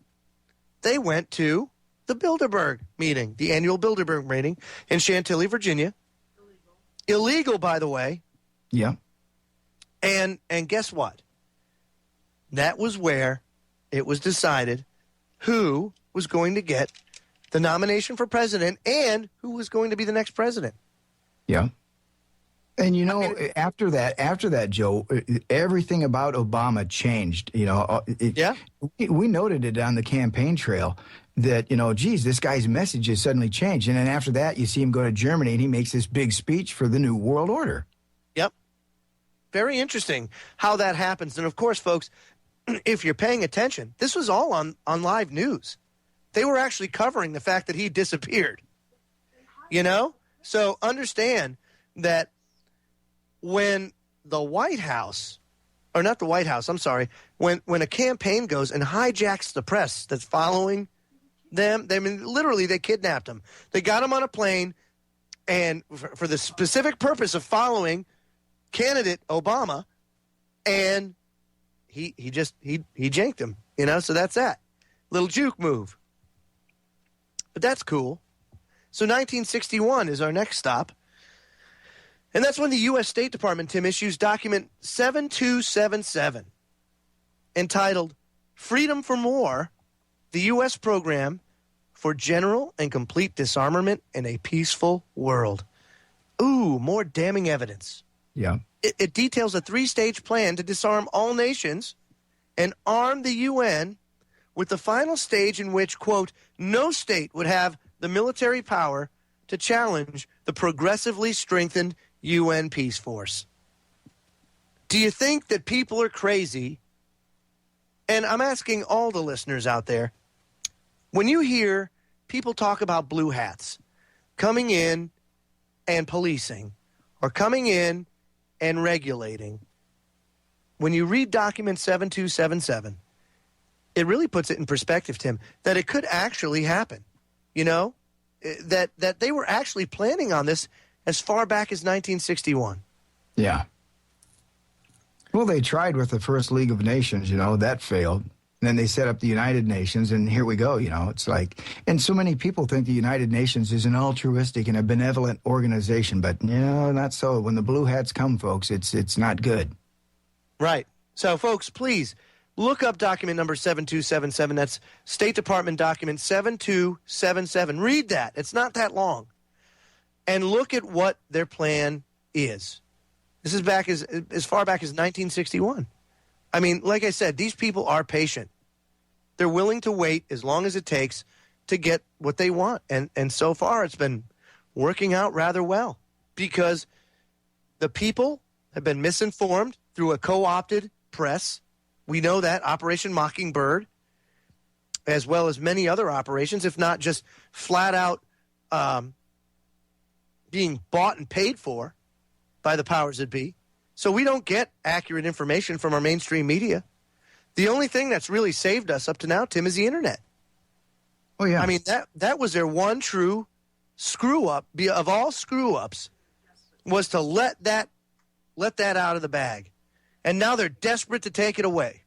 L: they went to the Bilderberg meeting, the annual Bilderberg meeting in Chantilly, Virginia. Illegal, by the way.
M: Yeah.
L: And guess what? That was where it was decided who was going to get the nomination for president and who was going to be the next president.
M: Yeah. And, you know, after that, Joe, everything about Obama changed. You know, we noted it on the campaign trail that, you know, geez, this guy's message has suddenly changed. And then after that, you see him go to Germany and he makes this big speech for the New World Order.
L: Yep. Very interesting how that happens. And, of course, folks, if you're paying attention, this was all on live news. They were actually covering the fact that he disappeared. You know? So understand that when the White House, or not the White House, I'm sorry, when a campaign goes and hijacks the press that's following them, literally they kidnapped him. They got him on a plane, and for the specific purpose of following candidate Obama, and he janked him, you know, so that's that. Little juke move. But that's cool. So 1961 is our next stop. And that's when the U.S. State Department, Tim, issues document 7277, entitled Freedom from War, the U.S. Program for General and Complete Disarmament in a Peaceful World. Ooh, more damning evidence.
M: Yeah.
L: It details a 3-stage plan to disarm all nations and arm the UN, with the final stage in which, quote, no state would have the military power to challenge the progressively strengthened UN Peace Force. Do you think that people are crazy? And I'm asking all the listeners out there, when you hear people talk about blue hats coming in and policing, or coming in and regulating, when you read document 7277, it really puts it in perspective, Tim, that it could actually happen. You know, that they were actually planning on this as far back as 1961.
M: Yeah. Well, they tried with the first League of Nations, that failed. And then they set up the United Nations, and here we go, It's like, and so many people think the United Nations is an altruistic and a benevolent organization, but not so. When the blue hats come, folks, it's not good.
L: Right. So, folks, please look up document number 7277. That's State Department document 7277. Read that. It's not that long. And look at what their plan is. This is back as far back as 1961. I mean, like I said, these people are patient. They're willing to wait as long as it takes to get what they want. And so far, it's been working out rather well because the people have been misinformed through a co-opted press. We know that, Operation Mockingbird, as well as many other operations, if not just flat out being bought and paid for by the powers that be. So we don't get accurate information from our mainstream media. The only thing that's really saved us up to now, Tim, is the internet.
M: Oh, yeah.
L: I mean, that was their one true screw-up of all screw-ups, was to let that out of the bag. And now they're desperate to take it away.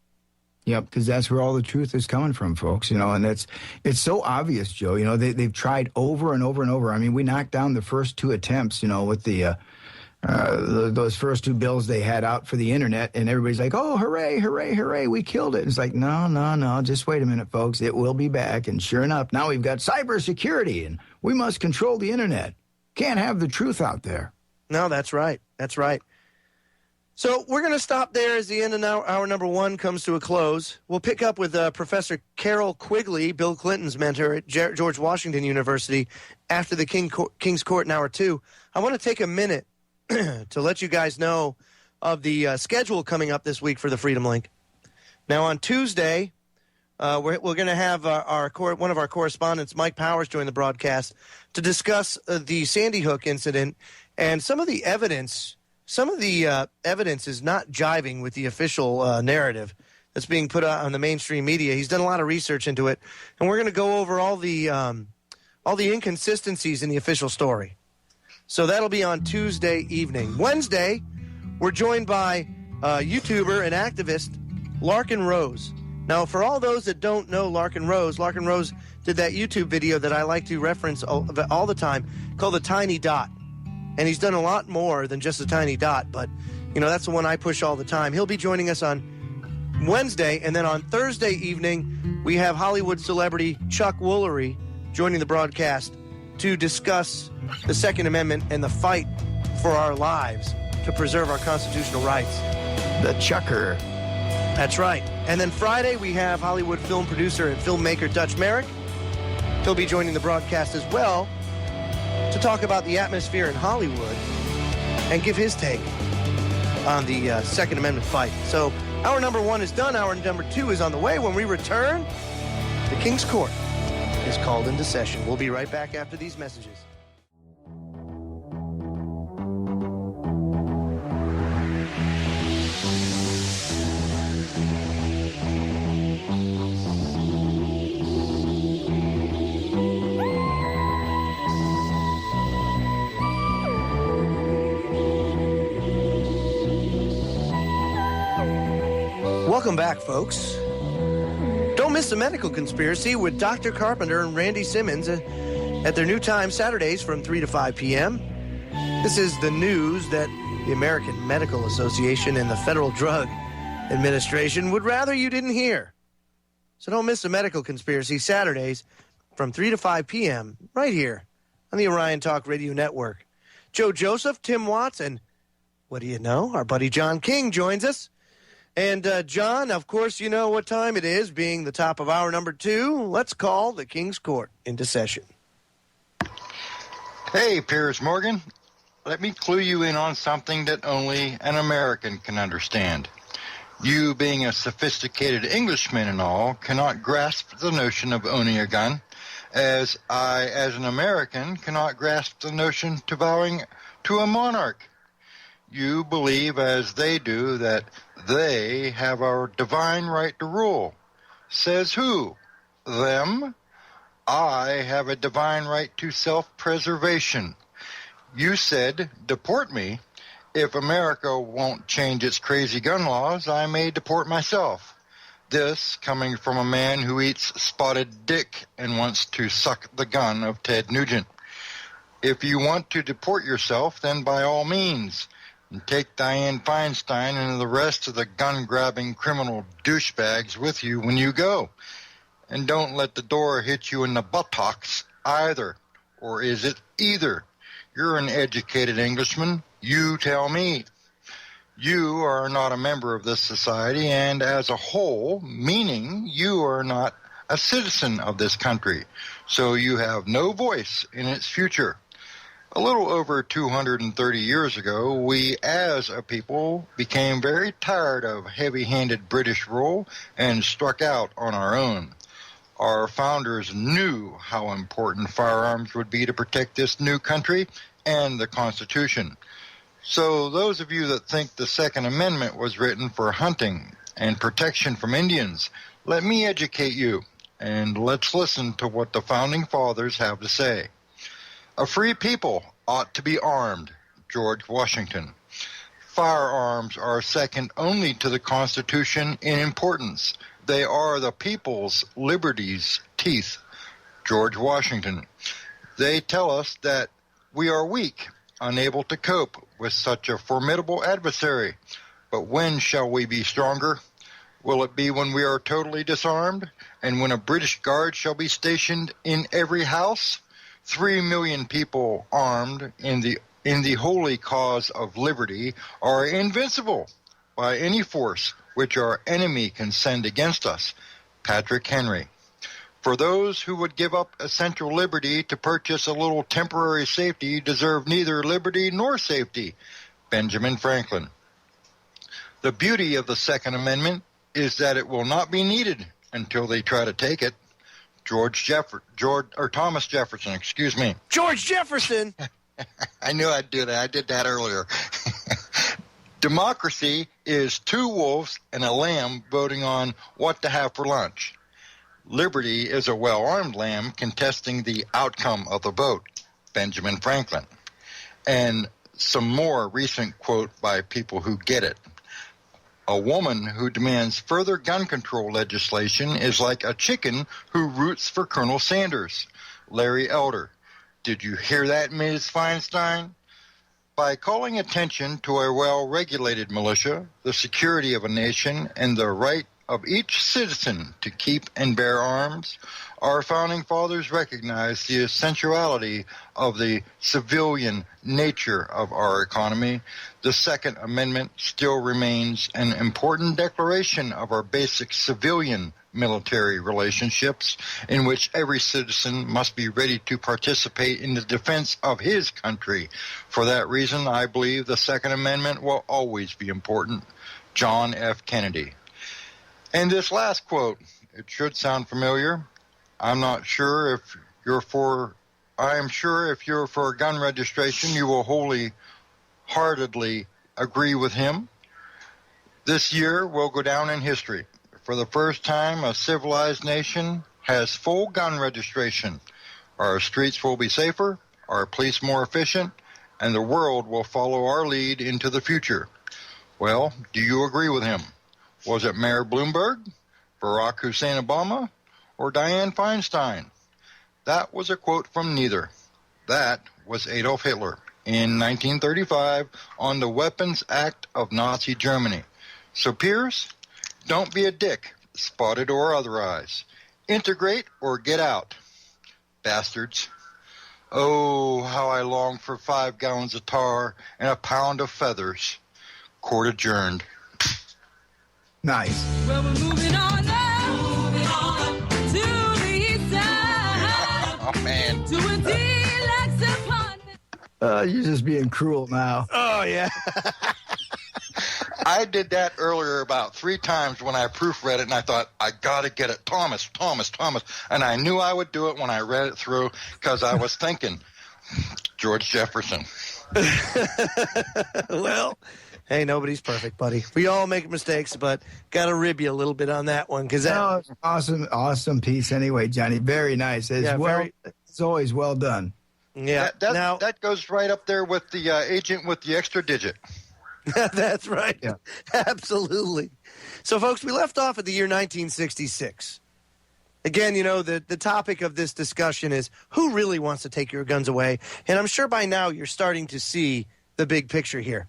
M: Yep, because that's where all the truth is coming from, folks. And it's so obvious, Joe. They've tried over and over and over. I mean, we knocked down the first two attempts, with those first two bills they had out for the internet, and everybody's like, oh, hooray, hooray, hooray, we killed it. It's like, no, just wait a minute, folks. It will be back. And sure enough, now we've got cybersecurity, and we must control the internet. Can't have the truth out there.
L: No, that's right. That's right. So we're going to stop there as the end of hour number one comes to a close. We'll pick up with Professor Carol Quigley, Bill Clinton's mentor at George Washington University, after the King's Court in hour two. I want to take a minute to let you guys know of the schedule coming up this week for the Freedom Link. Now, on Tuesday, we're going to have one of our correspondents, Mike Powers, join the broadcast to discuss the Sandy Hook incident and some of the evidence. Some of the evidence is not jiving with the official narrative that's being put out on the mainstream media. He's done a lot of research into it, and we're going to go over all the inconsistencies in the official story. So that'll be on Tuesday evening. Wednesday, we're joined by YouTuber and activist Larkin Rose. Now, for all those that don't know Larkin Rose did that YouTube video that I like to reference all the time called The Tiny Dot. And he's done a lot more than just a tiny dot, but, that's the one I push all the time. He'll be joining us on Wednesday, and then on Thursday evening, we have Hollywood celebrity Chuck Woolery joining the broadcast to discuss the Second Amendment and the fight for our lives to preserve our constitutional rights.
M: The Chucker.
L: That's right. And then Friday, we have Hollywood film producer and filmmaker Dutch Merrick. He'll be joining the broadcast as well to talk about the atmosphere in Hollywood and give his take on the Second Amendment fight. So hour number one is done. Hour number two is on the way. When we return, the King's Court is called into session. We'll be right back after these messages. Welcome back, folks. Don't miss the Medical Conspiracy with Dr. Carpenter and Randy Simmons at their new time Saturdays from 3 to 5 p.m. This is the news that the American Medical Association and the Federal Drug Administration would rather you didn't hear. So don't miss the Medical Conspiracy Saturdays from 3 to 5 p.m. right here on the Orion Talk Radio Network. Joe Joseph, Tim Watts, and what do you know? Our buddy John King joins us. And, John, of course, you know what time it is, being the top of hour number two. Let's call the King's Court into session.
N: Hey, Piers Morgan. Let me clue you in on something that only an American can understand. You, being a sophisticated Englishman and all, cannot grasp the notion of owning a gun, as I, as an American, cannot grasp the notion to bowing to a monarch. You believe, as they do, that they have our divine right to rule. Says who? Them? I have a divine right to self-preservation. You said, deport me, If America won't change its crazy gun laws, I may deport myself. This coming from a man who eats spotted dick and wants to suck the gun of Ted Nugent. If you want to deport yourself, then by all means, and take Dianne Feinstein and the rest of the gun-grabbing criminal douchebags with you when you go. And don't let the door hit you in the buttocks either. Or is it either? You're an educated Englishman. You tell me. You are not a member of this society, and as a whole, meaning you are not a citizen of this country, so you have no voice in its future. A little over 230 years ago, we as a people became very tired of heavy-handed British rule and struck out on our own. Our founders knew how important firearms would be to protect this new country and the Constitution. So those of you that think the Second Amendment was written for hunting and protection from Indians, let me educate you, and let's listen to what the Founding Fathers have to say. A free people ought to be armed, George Washington. Firearms are second only to the Constitution in importance. They are the people's liberty's teeth, George Washington. They tell us that we are weak, unable to cope with such a formidable adversary. But when shall we be stronger? Will it be when we are totally disarmed, and when a British guard shall be stationed in every house? 3 million people armed in the holy cause of liberty are invincible by any force which our enemy can send against us. Patrick Henry. For those who would give up essential liberty to purchase a little temporary safety deserve neither liberty nor safety. Benjamin Franklin. The beauty of the Second Amendment is that it will not be needed until they try to take it. Thomas Jefferson, excuse me.
L: George Jefferson!
N: I knew I'd do that. I did that earlier. Democracy is two wolves and a lamb voting on what to have for lunch. Liberty is a well-armed lamb contesting the outcome of the vote. Benjamin Franklin. And some more recent quote by people who get it. A woman who demands further gun control legislation is like a chicken who roots for Colonel Sanders. Larry Elder. Did you hear that, Ms. Feinstein? By calling attention to a well-regulated militia, the security of a nation, and the right of each citizen to keep and bear arms, our Founding Fathers recognized the essentiality of the civilian nature of our economy. The Second Amendment still remains an important declaration of our basic civilian military relationships, in which every citizen must be ready to participate in the defense of his country. For that reason, I believe the Second Amendment will always be important. John F. Kennedy. And this last quote, it should sound familiar. I am sure if you're for gun registration, you will wholeheartedly agree with him. This year will go down in history. For the first time, a civilized nation has full gun registration. Our streets will be safer, our police more efficient, and the world will follow our lead into the future. Well, do you agree with him? Was it Mayor Bloomberg, Barack Hussein Obama, or Dianne Feinstein? That was a quote from neither. That was Adolf Hitler in 1935 on the Weapons Act of Nazi Germany. So, peers, don't be a dick, spotted or otherwise. Integrate or get out. Bastards. Oh, how I long for 5 gallons of tar and a pound of feathers. Court adjourned.
M: Nice.
O: Well, we're moving on now. Moving on to the east side.
N: Oh, man.
O: To a deluxe apartment.
M: You're just being cruel now.
L: Oh, yeah.
N: I did that earlier about 3 times when I proofread it, and I thought, I got to get it. Thomas. And I knew I would do it when I read it through because I was thinking, George Jefferson.
L: Well, hey, nobody's perfect, buddy. We all make mistakes, but got to rib you a little bit on that one because that
M: awesome piece anyway, Johnny. Very nice. It's always well done.
L: Yeah.
N: That goes right up there with the agent with the extra digit.
L: That's right.
M: Yeah.
L: Absolutely. So, folks, we left off at the year 1966. Again, you know, the topic of this discussion is who really wants to take your guns away? And I'm sure by now you're starting to see the big picture here.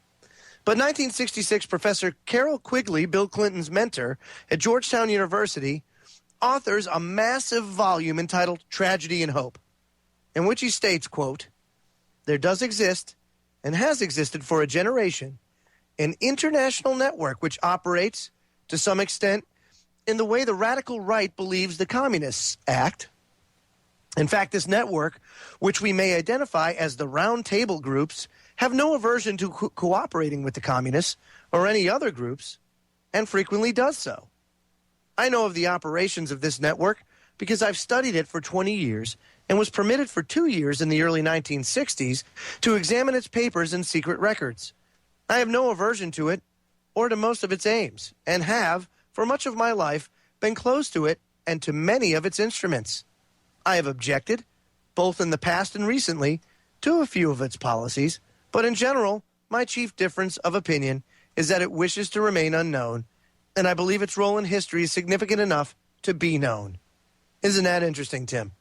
L: But 1966, Professor Carol Quigley, Bill Clinton's mentor at Georgetown University, authors a massive volume entitled Tragedy and Hope, in which he states, quote, "There does exist, and has existed for a generation, an international network which operates, to some extent, in the way the radical right believes the communists act. In fact, this network, which we may identify as the Round Table groups, have no aversion to cooperating with the communists or any other groups, and frequently does so. I know of the operations of this network because I've studied it for 20 years and was permitted for 2 years in the early 1960s to examine its papers and secret records. I have no aversion to it or to most of its aims, and have, for much of my life, been close to it and to many of its instruments. I have objected, both in the past and recently, to a few of its policies, but in general, my chief difference of opinion is that it wishes to remain unknown, and I believe its role in history is significant enough to be known." Isn't that interesting, Tim?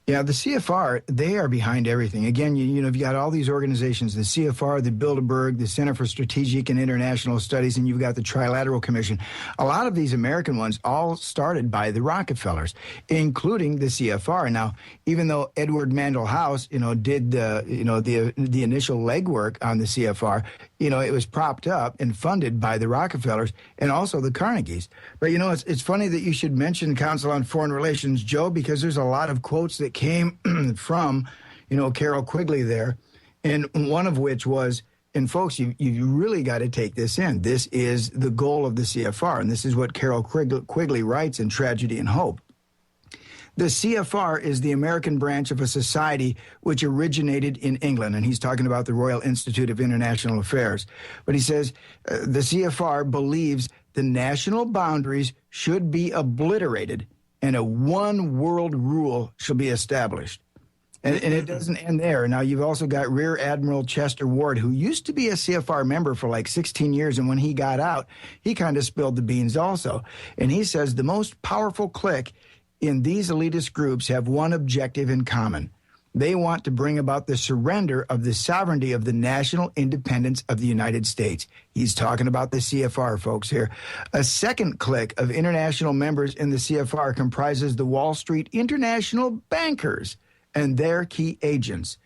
M: Yeah, the CFR, they are behind everything. Again, you know, you've got all these organizations, the CFR, the Bilderberg, the Center for Strategic and International Studies, and you've got the Trilateral Commission. A lot of these American ones all started by the Rockefellers, including the CFR. Now, even though Edward Mandell House, you know, did the initial legwork on the CFR, you know, it was propped up and funded by the Rockefellers and also the Carnegies. But, you know, it's funny that you should mention Council on Foreign Relations, Joe, because there's a lot of quotes that came from, you know, Carol Quigley there, and one of which was, and folks, you really got to take this in. This is the goal of the CFR, and this is what Carol Quigley writes in Tragedy and Hope. The CFR is the American branch of a society which originated in England, and he's talking about the Royal Institute of International Affairs. But he says the CFR believes the national boundaries should be obliterated and a one world rule shall be established. And it doesn't end there. Now, you've also got Rear Admiral Chester Ward, who used to be a CFR member for like 16 years, and when he got out, he kind of spilled the beans also. And he says the most powerful clique in these elitist groups have one objective in common. They want to bring about the surrender of the sovereignty of the national independence of the United States. He's talking about the CFR, folks, here. A second clique of international members in the CFR comprises the Wall Street international bankers and their key agents.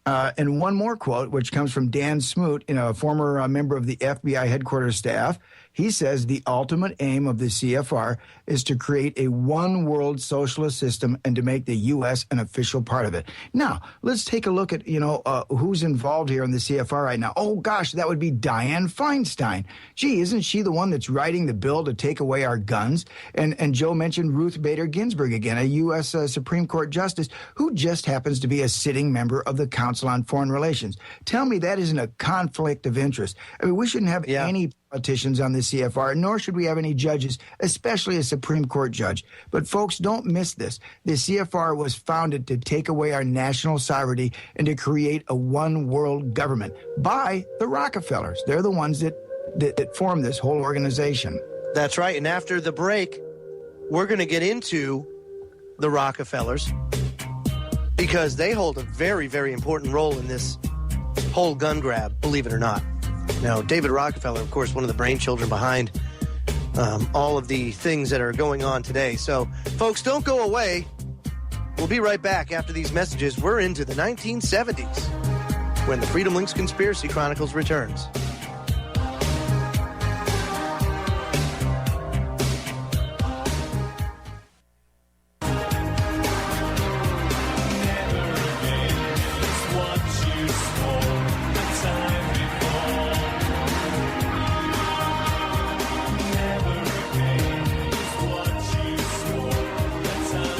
M: And one more quote, which comes from Dan Smoot, you know, a former member of the FBI headquarters staff. He says the ultimate aim of the CFR is to create a one-world socialist system and to make the U.S. an official part of it. Now, let's take a look at, you know, who's involved here in the CFR right now. Oh, gosh, that would be Dianne Feinstein. Gee, isn't she the one that's writing the bill to take away our guns? And Joe mentioned Ruth Bader Ginsburg again, a U.S. Supreme Court justice who just happens to be a sitting member of the Council on Foreign Relations. Tell me that isn't a conflict of interest. I mean, we shouldn't have any politicians on the CFR, nor should we have any judges, especially a Supreme Court judge. But folks, don't miss this. The CFR was founded to take away our national sovereignty and to create a one-world government by the Rockefellers. They're the ones that formed this whole organization.
L: That's right. And after the break, we're going to get into the Rockefellers because they hold a very, very important role in this whole gun grab, believe it or not. Now, David Rockefeller, of course, one of the brainchildren behind all of the things that are going on today. So, folks, don't go away. We'll be right back after these messages. We're into the 1970s when the Freedom Links Conspiracy Chronicles returns.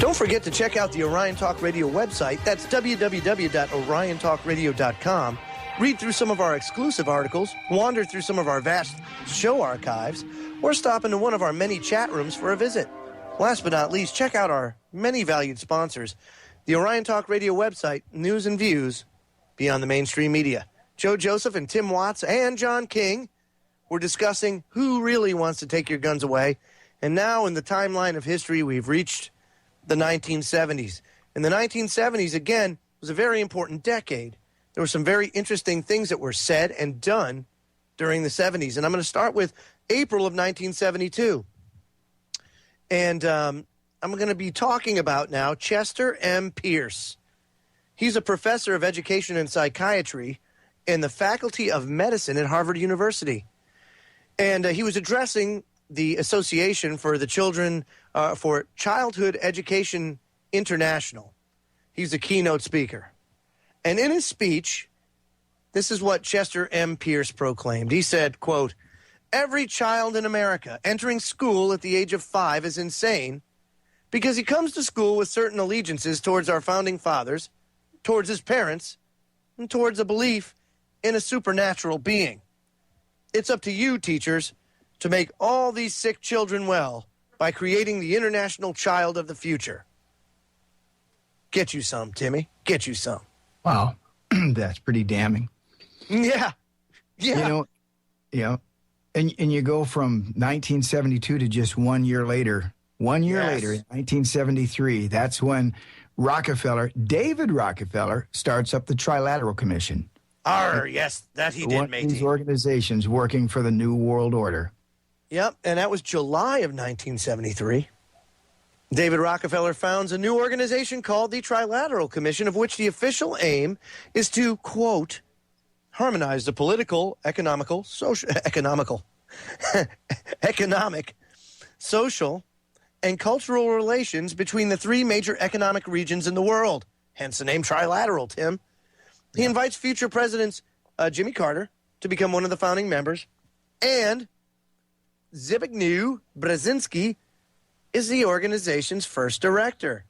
L: Don't forget to check out the Orion Talk Radio website. That's www.oriontalkradio.com. Read through some of our exclusive articles, wander through some of our vast show archives, or stop into one of our many chat rooms for a visit. Last but not least, check out our many valued sponsors, the Orion Talk Radio website, news and views beyond the mainstream media. Joe Joseph and Tim Watts and John King were discussing who really wants to take your guns away. And now in the timeline of history, we've reached the 1970s. And the 1970s, again, was a very important decade. There were some very interesting things that were said and done during the 70s. And I'm going to start with April of 1972. And I'm going to be talking about now Chester M. Pierce. He's a professor of education and psychiatry in the Faculty of Medicine at Harvard University. And he was addressing the Association for the Children for Childhood Education International. He's a keynote speaker. And in his speech, this is what Chester M. Pierce proclaimed. He said, quote, "Every child in America entering school at the age of 5 is insane because he comes to school with certain allegiances towards our founding fathers, towards his parents, and towards a belief in a supernatural being. It's up to you, teachers, to make all these sick children well by creating the international child of the future." Get you some, Timmy. Get you some.
M: Wow. That's pretty damning.
L: Yeah. Yeah.
M: And you go from 1972 to just 1 year later. 1 year later, in 1973, that's when David Rockefeller, starts up the Trilateral Commission.
L: Yes, that he did, matey.
M: These organizations working for the New World Order.
L: Yep, and that was July of 1973. David Rockefeller founds a new organization called the Trilateral Commission, of which the official aim is to, quote, harmonize the political, economic, social, and cultural relations between the three major economic regions in the world. Hence the name Trilateral, Tim. He invites future presidents Jimmy Carter to become one of the founding members, and Zbigniew Brzezinski is the organization's first director.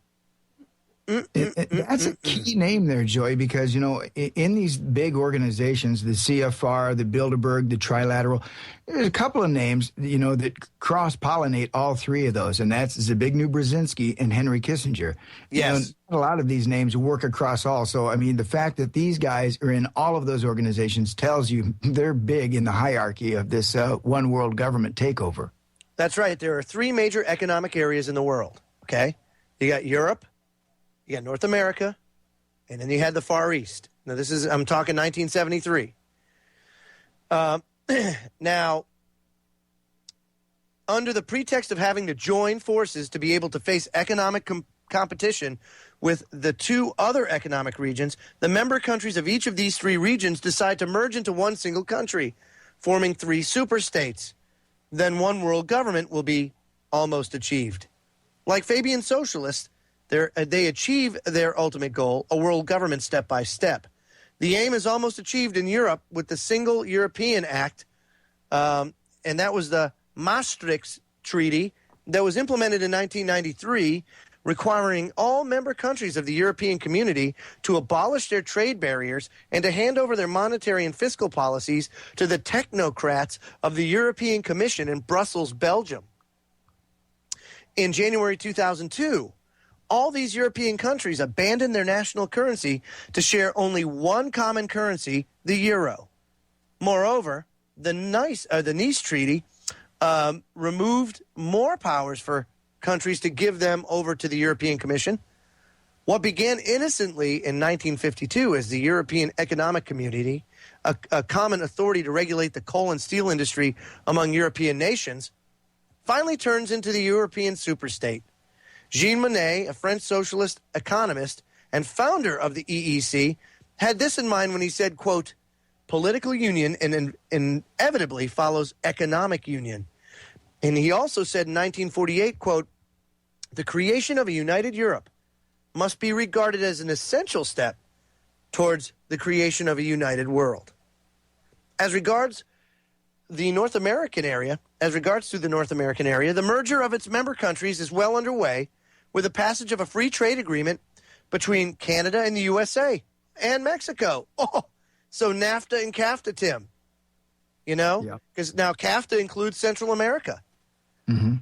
M: That's a key name there, Joey, because, in these big organizations, the CFR, the Bilderberg, the Trilateral, there's a couple of names, that cross-pollinate all three of those, and that's Zbigniew Brzezinski and Henry Kissinger.
L: Yes.
M: A lot of these names work across all. So, the fact that these guys are in all of those organizations tells you they're big in the hierarchy of this one world government takeover.
L: That's right. There are three major economic areas in the world, okay? You got Europe, you got North America, and then you had the Far East. Now, I'm talking 1973. Now, under the pretext of having to join forces to be able to face economic competition with the two other economic regions, the member countries of each of these three regions decide to merge into one single country, forming three superstates. Then one world government will be almost achieved. Like Fabian socialists, they achieve their ultimate goal, a world government step by step. The aim is almost achieved in Europe with the Single European Act, and that was the Maastricht Treaty that was implemented in 1993, requiring all member countries of the European Community to abolish their trade barriers and to hand over their monetary and fiscal policies to the technocrats of the European Commission in Brussels, Belgium. In January 2002, all these European countries abandoned their national currency to share only one common currency, the euro. Moreover, the Nice Treaty removed more powers for countries to give them over to the European Commission. What began innocently in 1952 as the European Economic Community, a common authority to regulate the coal and steel industry among European nations, finally turns into the European superstate. Jean Monnet, a French socialist economist and founder of the EEC, had this in mind when he said, quote, political union inevitably follows economic union. And he also said in 1948, quote, the creation of a united Europe must be regarded as an essential step towards the creation of a united world. As regards to the North American area, the merger of its member countries is well underway with the passage of a free trade agreement between Canada and the USA and Mexico. Oh, so NAFTA and CAFTA, Tim. Because now CAFTA includes Central America. Mm-hmm.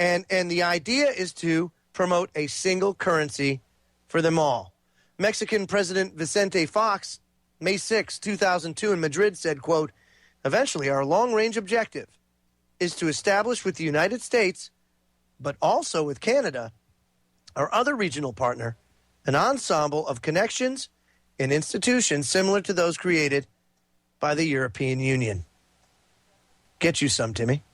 L: And the idea is to promote a single currency for them all. Mexican President Vicente Fox May 6, 2002 in Madrid said, quote, eventually our long-range objective is to establish with the United States, but also with Canada, our other regional partner, an ensemble of connections and institutions similar to those created by the European Union. Get you some, Timmy.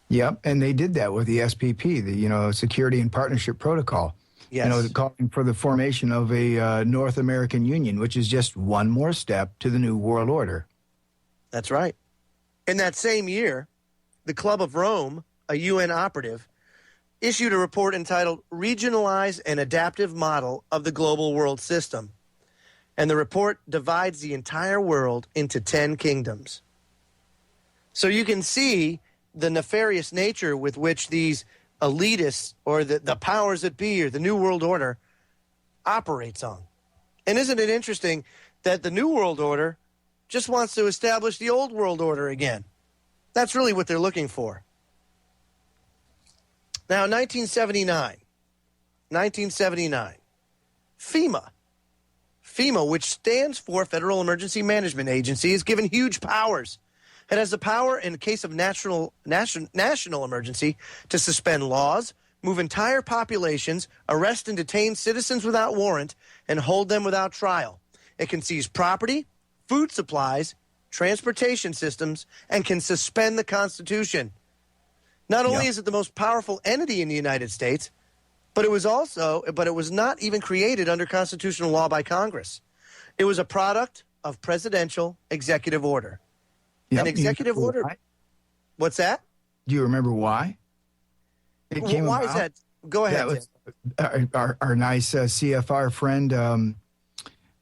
M: Yep, and they did that with the SPP, the Security and Partnership Protocol.
L: Yes.
M: Calling for the formation of a North American Union, which is just one more step to the New World Order.
L: That's right. In that same year, the Club of Rome, a UN operative, issued a report entitled Regionalized and Adaptive Model of the Global World System. And the report divides the entire world into 10 kingdoms. So you can see the nefarious nature with which these elitists or the powers that be or the New World Order operates on. And isn't it interesting that the New World Order just wants to establish the Old World Order again? That's really what they're looking for. Now, 1979, FEMA, which stands for Federal Emergency Management Agency, is given huge powers. It has the power, in case of national emergency, to suspend laws, move entire populations, arrest and detain citizens without warrant, and hold them without trial. It can seize property, food supplies, transportation systems, and can suspend the Constitution. Not only is it the most powerful entity in the United States, but it was not even created under constitutional law by Congress. It was a product of presidential executive order.
M: Yep.
L: An executive order.
M: Why?
L: What's that?
M: Do you remember why?
L: Why is that? Go ahead.
M: That was our nice CFR friend,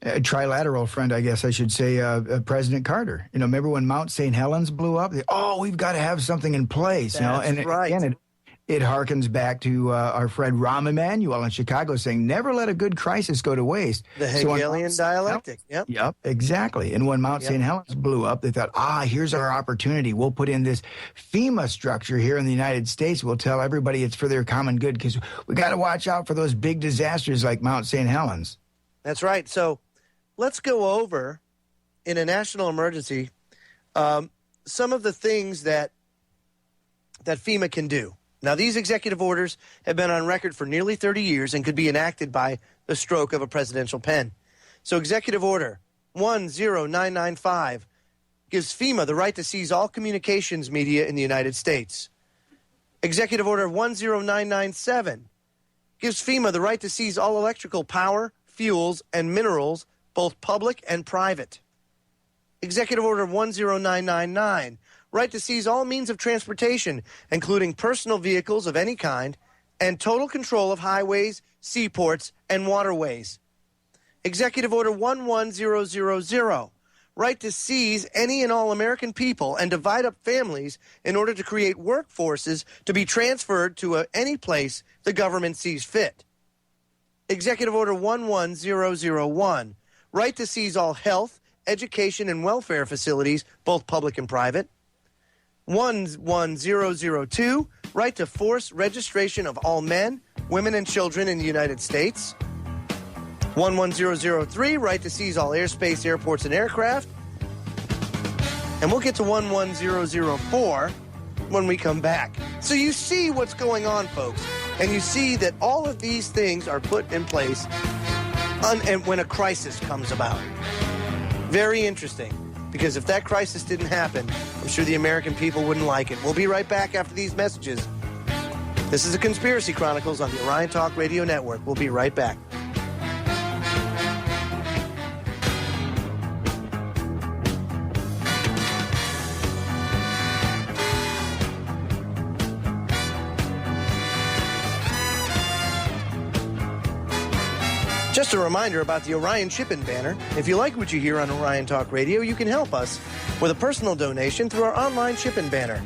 M: trilateral friend, I guess I should say, President Carter. Remember when Mount St. Helens blew up? We've got to have something in place.
L: That's right.
M: Again, it harkens back to our friend Rahm Emanuel in Chicago saying, never let a good crisis go to waste.
L: The Hegelian dialectic.
M: Yep, exactly. And when Mount St. Helens blew up, they thought, here's our opportunity. We'll put in this FEMA structure here in the United States. We'll tell everybody it's for their common good because we got to watch out for those big disasters like Mount St. Helens.
L: That's right. So let's go over, in a national emergency, some of the things that FEMA can do. Now, these executive orders have been on record for nearly 30 years and could be enacted by the stroke of a presidential pen. So Executive Order 10995 gives FEMA the right to seize all communications media in the United States. Executive Order 10997 gives FEMA the right to seize all electrical power, fuels, and minerals, both public and private. Executive Order 10999, right to seize all means of transportation, including personal vehicles of any kind, and total control of highways, seaports, and waterways. Executive Order 11000, right to seize any and all American people and divide up families in order to create workforces to be transferred to any place the government sees fit. Executive Order 11001, right to seize all health, education, and welfare facilities, both public and private. 11002, right to force registration of all men, women, and children in the United States. 11003, right to seize all airspace, airports, and aircraft. And we'll get to 11004 when we come back. So you see what's going on, folks, and you see that all of these things are put in place and when a crisis comes about. Very interesting, because if that crisis didn't happen, I'm sure the American people wouldn't like it. We'll be right back after these messages. This is the Conspiracy Chronicles on the Orion Talk Radio Network. We'll be right back. Just a reminder about the Orion Shipping Banner. If you like what you hear on Orion Talk Radio, you can help us with a personal donation through our online shipping banner.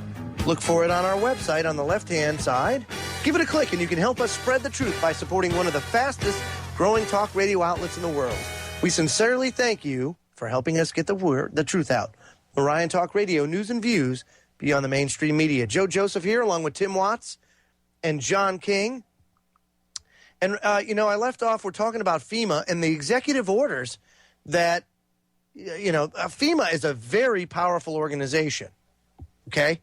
L: Look for it on our website on the left-hand side. Give it a click and you can help us spread the truth by supporting one of the fastest growing talk radio outlets in the world. We sincerely thank you for helping us get the truth out. Orion Talk Radio, news and views beyond the mainstream media. Joe Joseph here along with Tim Watts and John King. And, I left off, we're talking about FEMA and the executive orders that FEMA is a very powerful organization, okay?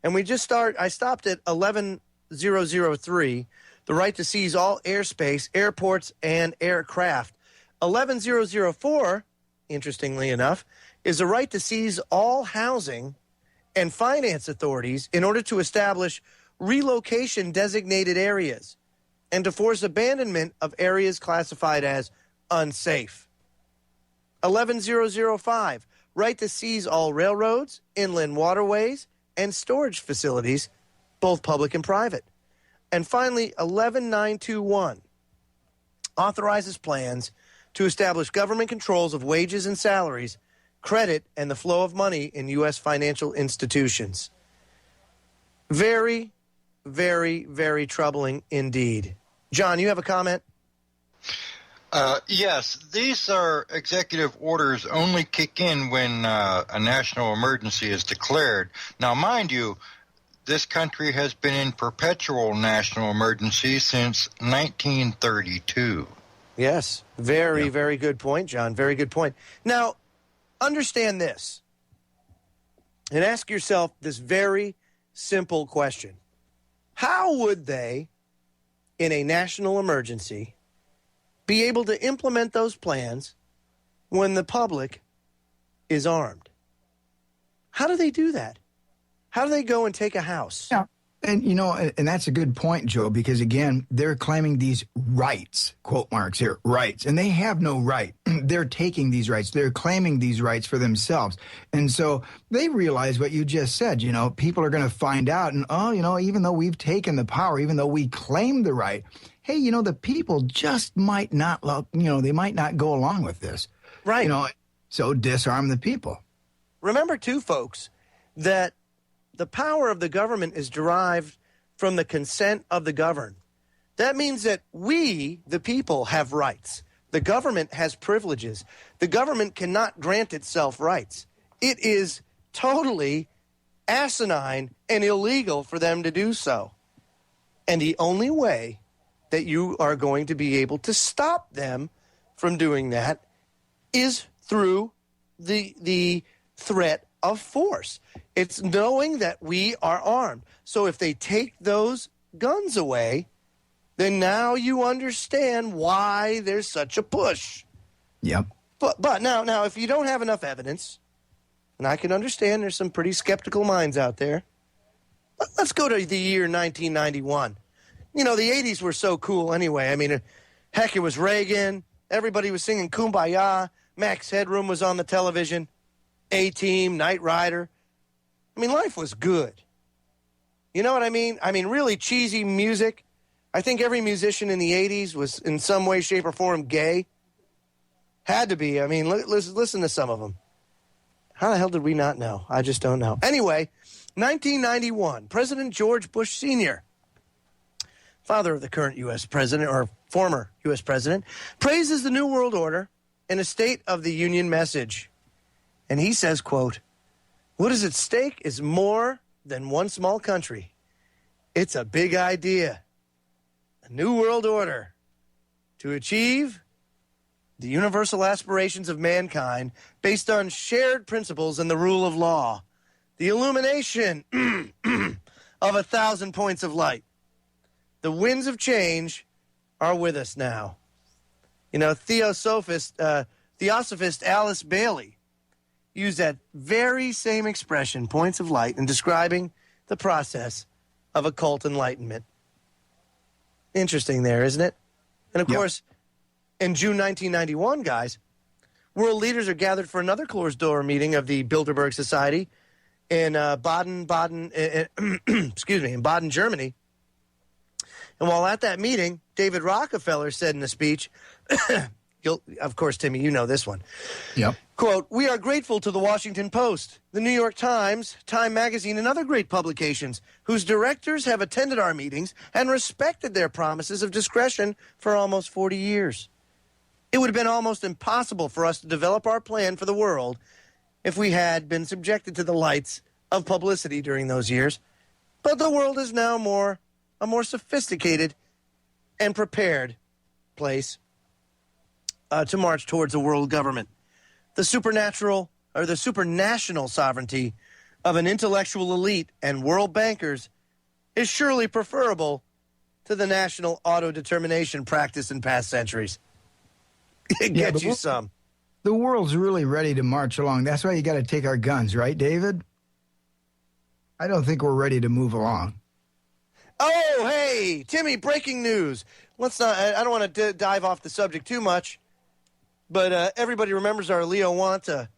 L: And I stopped at 11003, the right to seize all airspace, airports, and aircraft. 11004, interestingly enough, is the right to seize all housing and finance authorities in order to establish relocation designated areas and to force abandonment of areas classified as unsafe. 11005, right to seize all railroads, inland waterways, and storage facilities, both public and private. And finally, 11921 authorizes plans to establish government controls of wages and salaries, credit, and the flow of money in U.S. financial institutions. Very, very, very troubling indeed. John, you have a comment?
N: Yes, these are executive orders only kick in when a national emergency is declared. Now, mind you, this country has been in perpetual national emergency since 1932.
L: Yes, very, very good point, John. Very good point. Now, understand this and ask yourself this very simple question. How would they, in a national emergency, be able to implement those plans when the public is armed? How do they do that? How do they go and take a house?
M: Yeah. And, and that's a good point, Joe, because, again, they're claiming these rights, quote marks here, rights, and they have no right. They're taking these rights. They're claiming these rights for themselves. And so they realize what you just said, people are going to find out. And, even though we've taken the power, even though we claim the right, hey, the people just might not, they might not go along with this.
L: Right.
M: So disarm the people.
L: Remember, too, folks, that the power of the government is derived from the consent of the governed. That means that we, the people, have rights. The government has privileges. The government cannot grant itself rights. It is totally asinine and illegal for them to do so. And the only way that you are going to be able to stop them from doing that is through the threat of force. It's knowing that we are armed. So if they take those guns away, then now you understand why there's such a push.
M: Yep.
L: But now if you don't have enough evidence, and I can understand there's some pretty skeptical minds out there, let's go to the year 1991. The 80s were so cool anyway. I mean, heck, it was Reagan. Everybody was singing Kumbaya. Max Headroom was on the television. A-Team, Knight Rider. I mean, life was good. You know what I mean? I mean, really cheesy music. I think every musician in the 80s was in some way, shape, or form gay. Had to be. I mean, listen to some of them. How the hell did we not know? I just don't know. Anyway, 1991, President George Bush Sr., father of the current U.S. president, or former U.S. president, praises the New World Order in a State of the Union message. And he says, quote, "What is at stake is more than one small country. It's a big idea, a new world order to achieve the universal aspirations of mankind based on shared principles and the rule of law, the illumination of 1,000 points of light. The winds of change are with us now." Theosophist Alice Bailey used that very same expression, points of light, in describing the process of occult enlightenment. Interesting there, isn't it? And, of course, in June 1991, guys, world leaders are gathered for another closed-door meeting of the Bilderberg Society in Baden, Germany. And while at that meeting, David Rockefeller said in a speech, of course, Timmy, you know this one.
M: Yep.
L: Quote, "We are grateful to the Washington Post, the New York Times, Time Magazine, and other great publications whose directors have attended our meetings and respected their promises of discretion for almost 40 years. It would have been almost impossible for us to develop our plan for the world if we had been subjected to the lights of publicity during those years. But the world is now a more sophisticated and prepared place to march towards a world government. the supranational sovereignty of an intellectual elite and world bankers is surely preferable to the national autodetermination practice in past centuries. It gets you some.
M: The world's really ready to march along. That's why you got to take our guns, right, David? I don't think we're ready to move along.
L: Oh, hey, Timmy, breaking news. Let's not, I don't want to dive off the subject too much, but everybody remembers our Leo Wanta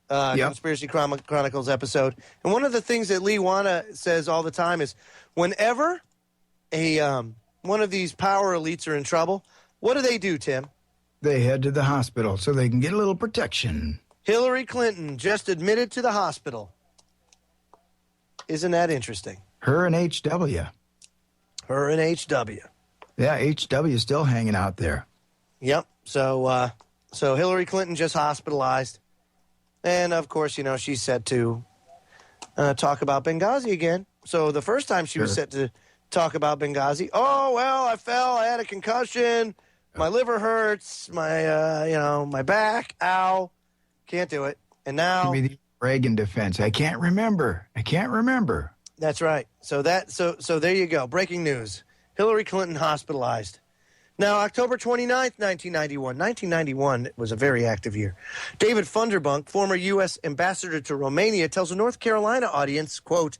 L: Conspiracy Chronicles episode. And one of the things that Lee Wanta says all the time is whenever one of these power elites are in trouble, what do, Tim?
M: They head to the hospital so they can get a little protection.
L: Hillary Clinton just admitted to the hospital. Isn't that interesting?
M: Her and HW.
L: Her and HW.
M: Yeah, HW is still hanging out there.
L: Yep. So Hillary Clinton just hospitalized. And, of course, she's set to talk about Benghazi again. So the first time she was set to talk about Benghazi, oh, well, I fell, I had a concussion, my liver hurts, my back, ow, can't do it. And now...
M: Give me the Reagan defense. I can't remember.
L: That's right. So there you go. Breaking news. Hillary Clinton hospitalized. Now, October 29th, 1991. 1991 was a very active year. David Funderbunk, former U.S. ambassador to Romania, tells a North Carolina audience, quote,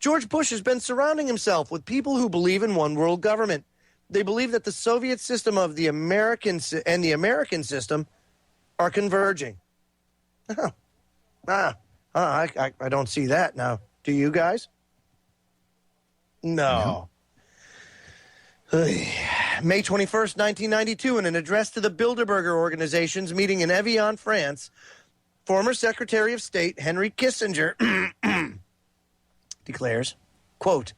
L: George Bush has been surrounding himself with people who believe in one world government. They believe that the Soviet system of the American system are converging. I don't see that now. Do you guys? No. May 21st, 1992, in an address to the Bilderberger organizations meeting in Evian, France, former Secretary of State Henry Kissinger declares, quote,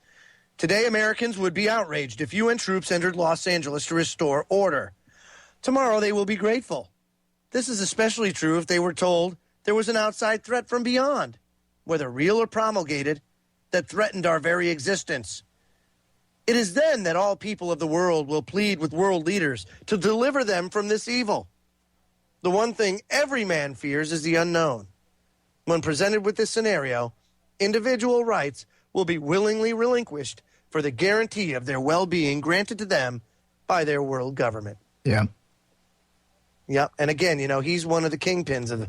L: today Americans would be outraged if UN troops entered Los Angeles to restore order. Tomorrow they will be grateful. This is especially true if they were told there was an outside threat from beyond, whether real or promulgated, that threatened our very existence. It is then that all people of the world will plead with world leaders to deliver them from this evil. The one thing every man fears is the unknown. When presented with this scenario, individual rights will be willingly relinquished for the guarantee of their well-being granted to them by their world government.
M: Yeah.
L: Yep. And again, he's one of the kingpins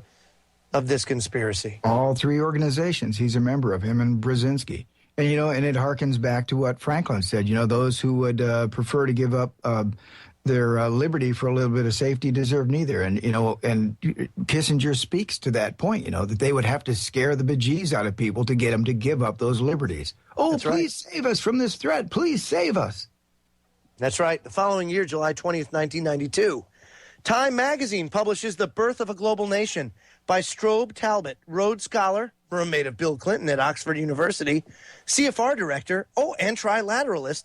L: of this conspiracy.
M: All three organizations he's a member of, him and Brzezinski. And, and it harkens back to what Franklin said, those who would prefer to give up their liberty for a little bit of safety deserve neither. And, and Kissinger speaks to that point, that they would have to scare the bejeez out of people to get them to give up those liberties. Oh,
L: That's
M: please
L: right.
M: Save us from this threat. Please save us.
L: That's right. The following year, July 20th, 1992, Time magazine publishes The Birth of a Global Nation by Strobe Talbot, Rhodes Scholar, roommate of Bill Clinton at Oxford University, CFR director, and trilateralist,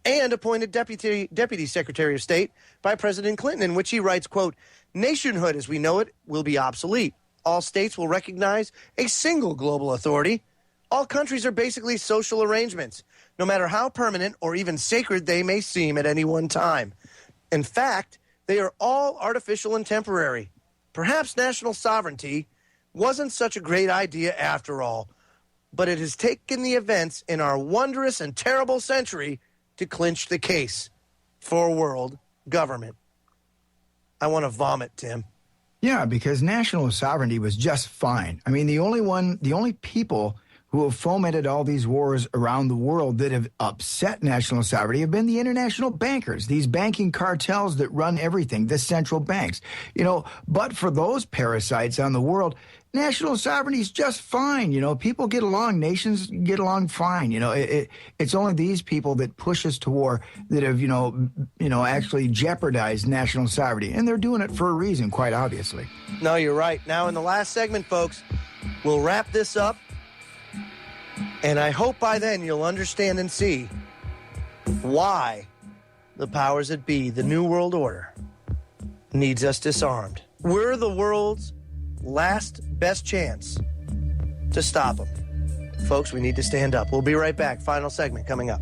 L: and appointed Deputy Secretary of State by President Clinton, in which he writes, quote, nationhood as we know it will be obsolete. All states will recognize a single global authority. All countries are basically social arrangements, no matter how permanent or even sacred they may seem at any one time. In fact, they are all artificial and temporary. Perhaps national sovereignty wasn't such a great idea after all, but it has taken the events in our wondrous and terrible century to clinch the case for world government. I want to vomit, Tim.
M: Yeah, because national sovereignty was just fine. I mean, the only people who have fomented all these wars around the world that have upset national sovereignty have been the international bankers, these banking cartels that run everything, the central banks. But for those parasites on the world, national sovereignty is just fine. People get along, nations get along fine. It's only these people that push us to war that have, actually jeopardized national sovereignty. And they're doing it for a reason, quite obviously.
L: No, you're right. Now, in the last segment, folks, we'll wrap this up. And I hope by then you'll understand and see why the powers that be, the New World Order, needs us disarmed. We're the world's last best chance to stop them. Folks, we need to stand up. We'll be right back. Final segment coming up.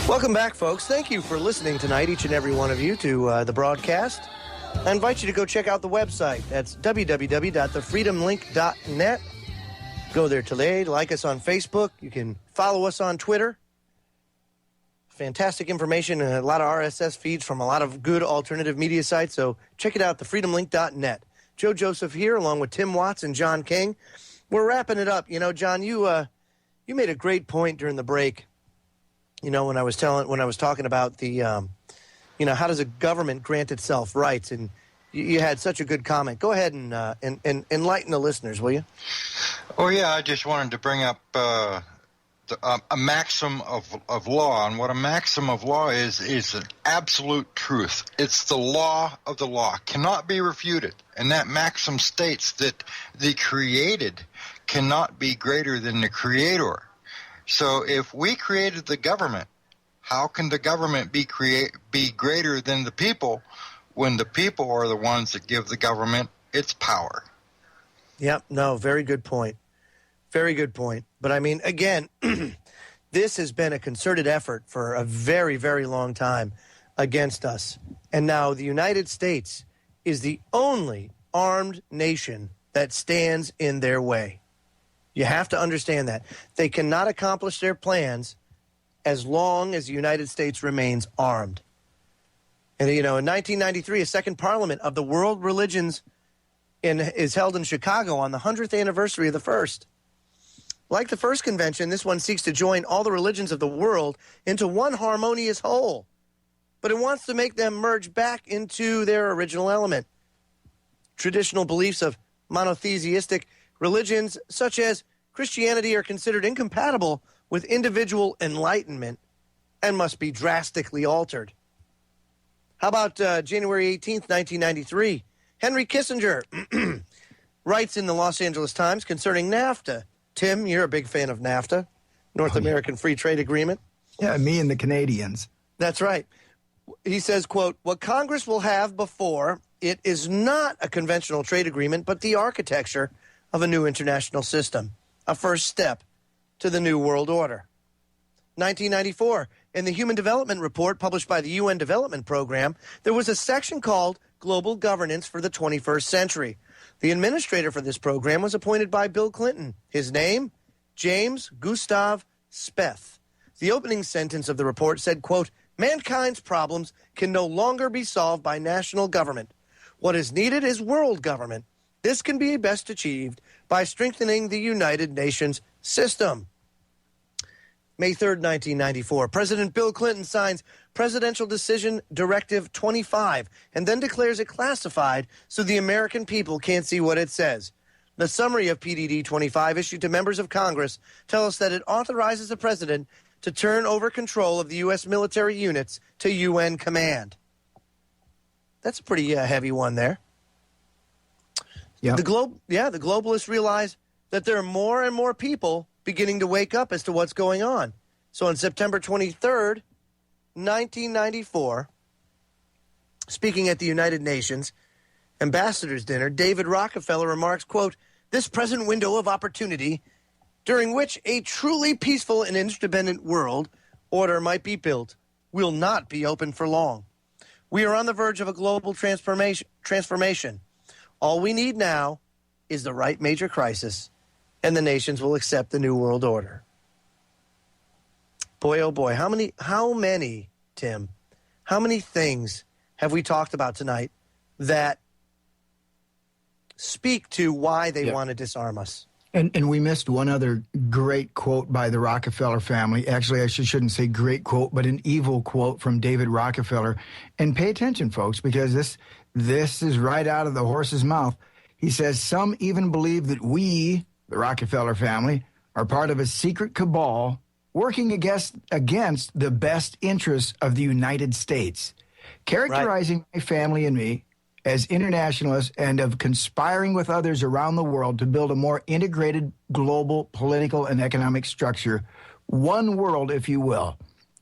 L: Welcome back, folks. Thank you for listening tonight, each and every one of you, to the broadcast. I invite you to go check out the website. That's www.thefreedomlink.net. Go there today. Like us on Facebook. You can follow us on Twitter. Fantastic information and a lot of RSS feeds from a lot of good alternative media sites. So check it out, thefreedomlink.net. Joe Joseph here, along with Tim Watts and John King. We're wrapping it up. You know, John, you made a great point during the break. You know, when I was talking about the, how does a government grant itself rights? And you had such a good comment. Go ahead and enlighten the listeners, will you?
N: Oh, yeah, I just wanted to bring up a maxim of law. And what a maxim of law is an absolute truth. It's the law of the law, cannot be refuted. And that maxim states that the created cannot be greater than the creator. So if we created the government, how can the government be greater than the people when the people are the ones that give the government its power?
L: Yep, no, very good point. Very good point. But I mean, again, this has been a concerted effort for a very, very long time against us. And now the United States is the only armed nation that stands in their way. You have to understand that. They cannot accomplish their plans as long as the United States remains armed. And, you know, in 1993, a second parliament of the world religions is held in Chicago on the 100th anniversary of the first. Like the first convention, this one seeks to join all the religions of the world into one harmonious whole. But it wants to make them merge back into their original element. Traditional beliefs of monotheistic religions such as Christianity are considered incompatible with individual enlightenment and must be drastically altered. How about January 18th, 1993? Henry Kissinger writes in the Los Angeles Times concerning NAFTA. Tim, you're a big fan of NAFTA, North American Free Trade Agreement.
M: Yeah, me and the Canadians.
L: That's right. He says, quote, what Congress will have before it is not a conventional trade agreement, but the architecture of a new international system, a first step to the New World Order. 1994, in the Human Development Report published by the UN Development Program, there was a section called Global Governance for the 21st Century. The administrator for this program was appointed by Bill Clinton. His name, James Gustav Speth. The opening sentence of the report said, quote, mankind's problems can no longer be solved by national government. What is needed is world government. This can be best achieved by strengthening the United Nations system. May 3rd, 1994, President Bill Clinton signs Presidential Decision Directive 25 and then declares it classified so the American people can't see what it says. The summary of PDD 25 issued to members of Congress tell us that it authorizes the president to turn over control of the U.S. military units to UN command. That's a pretty heavy one there.
M: Yeah.
L: The globalists realize that there are more and more people beginning to wake up as to what's going on. So on September 23rd, 1994, speaking at the United Nations Ambassadors Dinner, David Rockefeller remarks, quote, this present window of opportunity during which a truly peaceful and interdependent world order might be built will not be open for long. We are on the verge of a global transformation. All we need now is the right major crisis, and the nations will accept the New World Order. Boy, oh boy, how many, Tim, how many things have we talked about tonight that speak to why they want to disarm us?
M: And we missed one other great quote by the Rockefeller family. Actually, I shouldn't say great quote, but an evil quote from David Rockefeller. And pay attention, folks, because this is right out of the horse's mouth. He says, some even believe that we, the Rockefeller family, are part of a secret cabal working against the best interests of the United States. Characterizing my family and me as internationalists and of conspiring with others around the world to build a more integrated global political and economic structure, one world, if you will.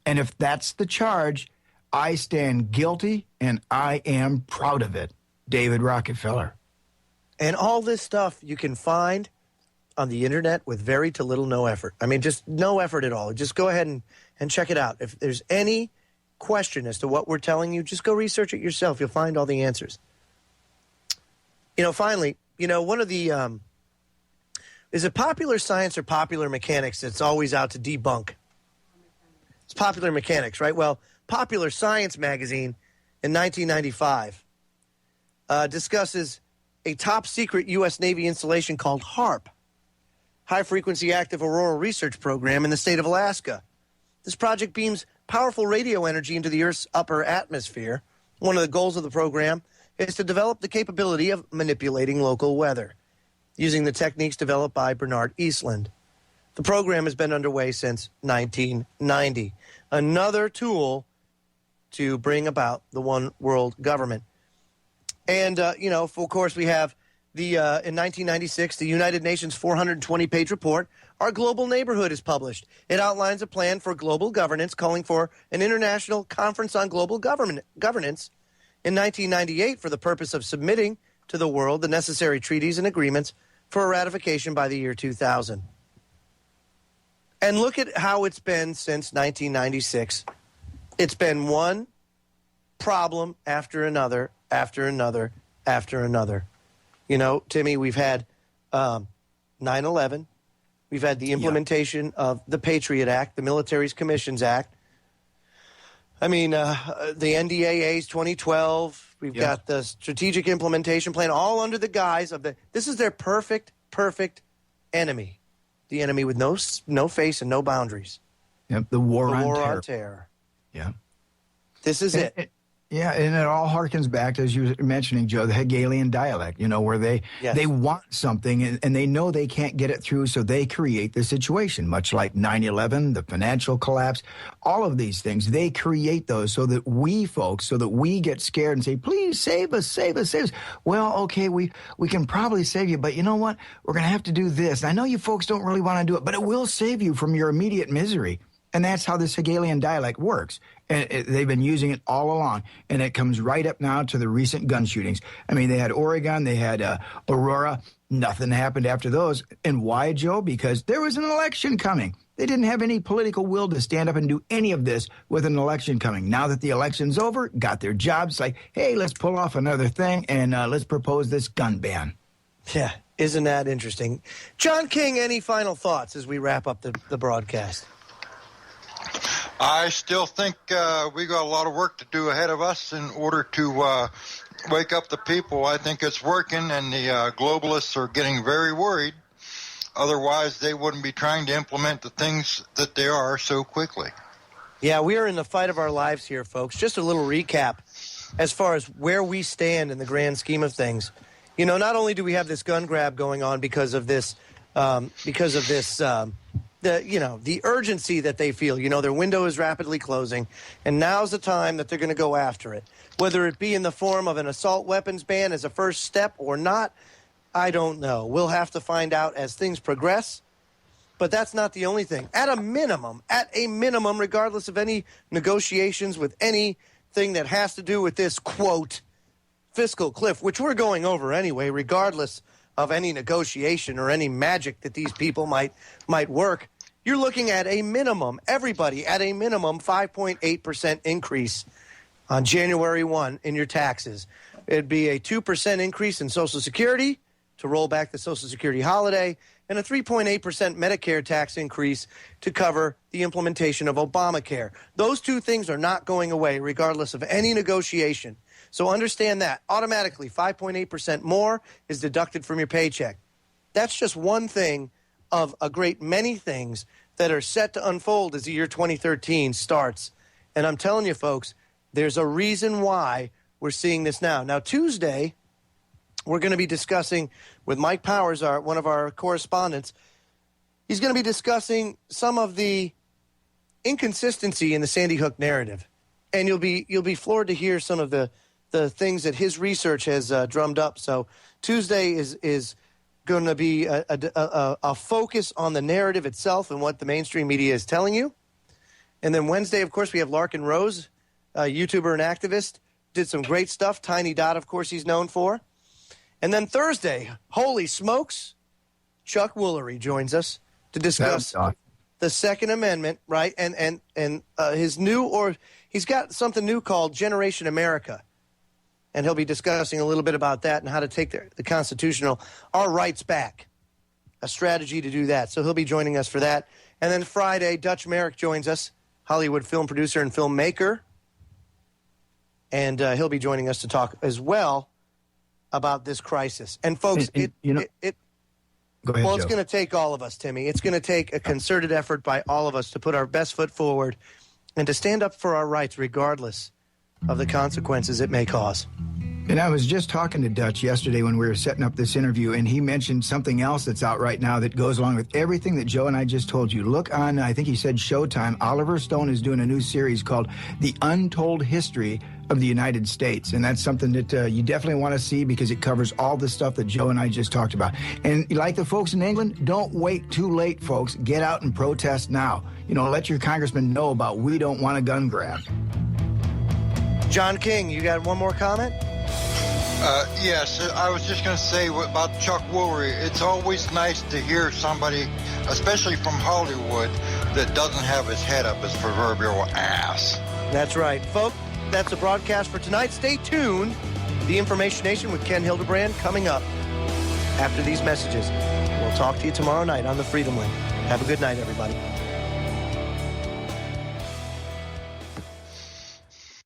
M: And if that's the charge, I stand guilty and I am proud of it. David Rockefeller.
L: And all this stuff you can find on the internet with very to little no effort. I mean, just no effort at all. Just go ahead and check it out. If there's any question as to what we're telling you, just go research it yourself. You'll find all the answers. Finally, one of the is it Popular Science or Popular Mechanics that's always out to debunk? It's Popular Mechanics, right? Well, Popular Science magazine in 1995 discusses a top-secret U.S. Navy installation called HARP, High Frequency Active Auroral Research Program in the state of Alaska. This project beams powerful radio energy into the Earth's upper atmosphere. One of the goals of the program is to develop the capability of manipulating local weather using the techniques developed by Bernard Eastland. The program has been underway since 1990. Another tool to bring about the one world government. And, of course, we have in 1996, the United Nations 420-page report, Our Global Neighborhood, is published. It outlines a plan for global governance, calling for an international conference on global governance in 1998 for the purpose of submitting to the world the necessary treaties and agreements for ratification by the year 2000. And look at how it's been since 1996. It's been one problem after another, after another, after another. Timmy, we've had 9/11. We've had the implementation of the Patriot Act, the Military's Commissions Act. I mean, the NDAA's 2012. We've got the Strategic Implementation Plan, all under the guise of this is their perfect enemy. The enemy with no face and no boundaries.
M: Yep, the war
L: on terror.
M: Yeah.
L: This is it.
M: Yeah, and it all harkens back to, as you were mentioning, Joe, the Hegelian dialect, where they want something and they know they can't get it through, so they create the situation, much like 9/11, the financial collapse, all of these things. They create those so that we get scared and say, please save us, save us, save us. Well, okay, we can probably save you, but you know what? We're going to have to do this. And I know you folks don't really want to do it, but it will save you from your immediate misery. And that's how this Hegelian dialect works. And they've been using it all along. And it comes right up now to the recent gun shootings. I mean, they had Oregon, they had Aurora. Nothing happened after those. And why, Joe? Because there was an election coming. They didn't have any political will to stand up and do any of this with an election coming. Now that the election's over, got their jobs, like, hey, let's pull off another thing and let's propose this gun ban.
L: Yeah, isn't that interesting? John King, any final thoughts as we wrap up the broadcast?
N: I still think we got a lot of work to do ahead of us in order to wake up the people. I think it's working, and the globalists are getting very worried. Otherwise, they wouldn't be trying to implement the things that they are so quickly.
L: Yeah, we are in the fight of our lives here, folks. Just a little recap as far as where we stand in the grand scheme of things. Not only do we have this gun grab going on because of this, the urgency that they feel. Their window is rapidly closing, and now's the time that they're going to go after it. Whether it be in the form of an assault weapons ban as a first step or not, I don't know. We'll have to find out as things progress. But that's not the only thing. At a minimum, regardless of any negotiations with anything that has to do with this, quote, fiscal cliff, which we're going over anyway, regardless of any negotiation or any magic that these people might work, you're looking at a minimum, everybody at a minimum 5.8% increase on January 1 in your taxes. It'd be a 2% increase in Social Security to roll back the Social Security holiday, and a 3.8% Medicare tax increase to cover the implementation of Obamacare. Those two things are not going away regardless of any negotiation. So understand that. Automatically, 5.8% more is deducted from your paycheck. That's just one thing of a great many things that are set to unfold as the year 2013 starts. And I'm telling you, folks, there's a reason why we're seeing this now. Now, Tuesday, we're going to be discussing with Mike Powers, one of our correspondents. He's going to be discussing some of the inconsistency in the Sandy Hook narrative. And you'll be floored to hear some of the things that his research has drummed up. So Tuesday is going to be a focus on the narrative itself and what the mainstream media is telling you. And then Wednesday, of course, we have Larkin Rose, a YouTuber and activist, did some great stuff. Tiny Dot, of course, he's known for. And then Thursday, holy smokes, Chuck Woolery joins us to discuss the Second Amendment, right? And his he's got something new called Generation America. And he'll be discussing a little bit about that and how to take our rights back, a strategy to do that. So he'll be joining us for that. And then Friday, Dutch Merrick joins us, Hollywood film producer and filmmaker. And he'll be joining us to talk as well about this crisis. And folks,
M: Go ahead,
L: it's
M: Joe.
L: going to take all of us, Timmy. It's going to take a concerted effort by all of us to put our best foot forward and to stand up for our rights regardless of the consequences it may cause.
M: And I was just talking to Dutch yesterday when we were setting up this interview, and he mentioned something else that's out right now that goes along with everything that Joe and I just told you. Look on, I think he said Showtime. Oliver Stone is doing a new series called The Untold History of the United States. And that's something that you definitely want to see because it covers all the stuff that Joe and I just talked about. And like the folks in England, don't wait too late, folks. Get out and protest now. Let your congressman know about we don't want a gun grab.
L: John King, you got one more comment?
N: Yes, I was just going to say about Chuck Woolery. It's always nice to hear somebody, especially from Hollywood, that doesn't have his head up his proverbial ass.
L: That's right. Folks, that's a broadcast for tonight. Stay tuned. The Information Nation with Ken Hildebrand coming up after these messages. We'll talk to you tomorrow night on the Freedom Link. Have a good night, everybody.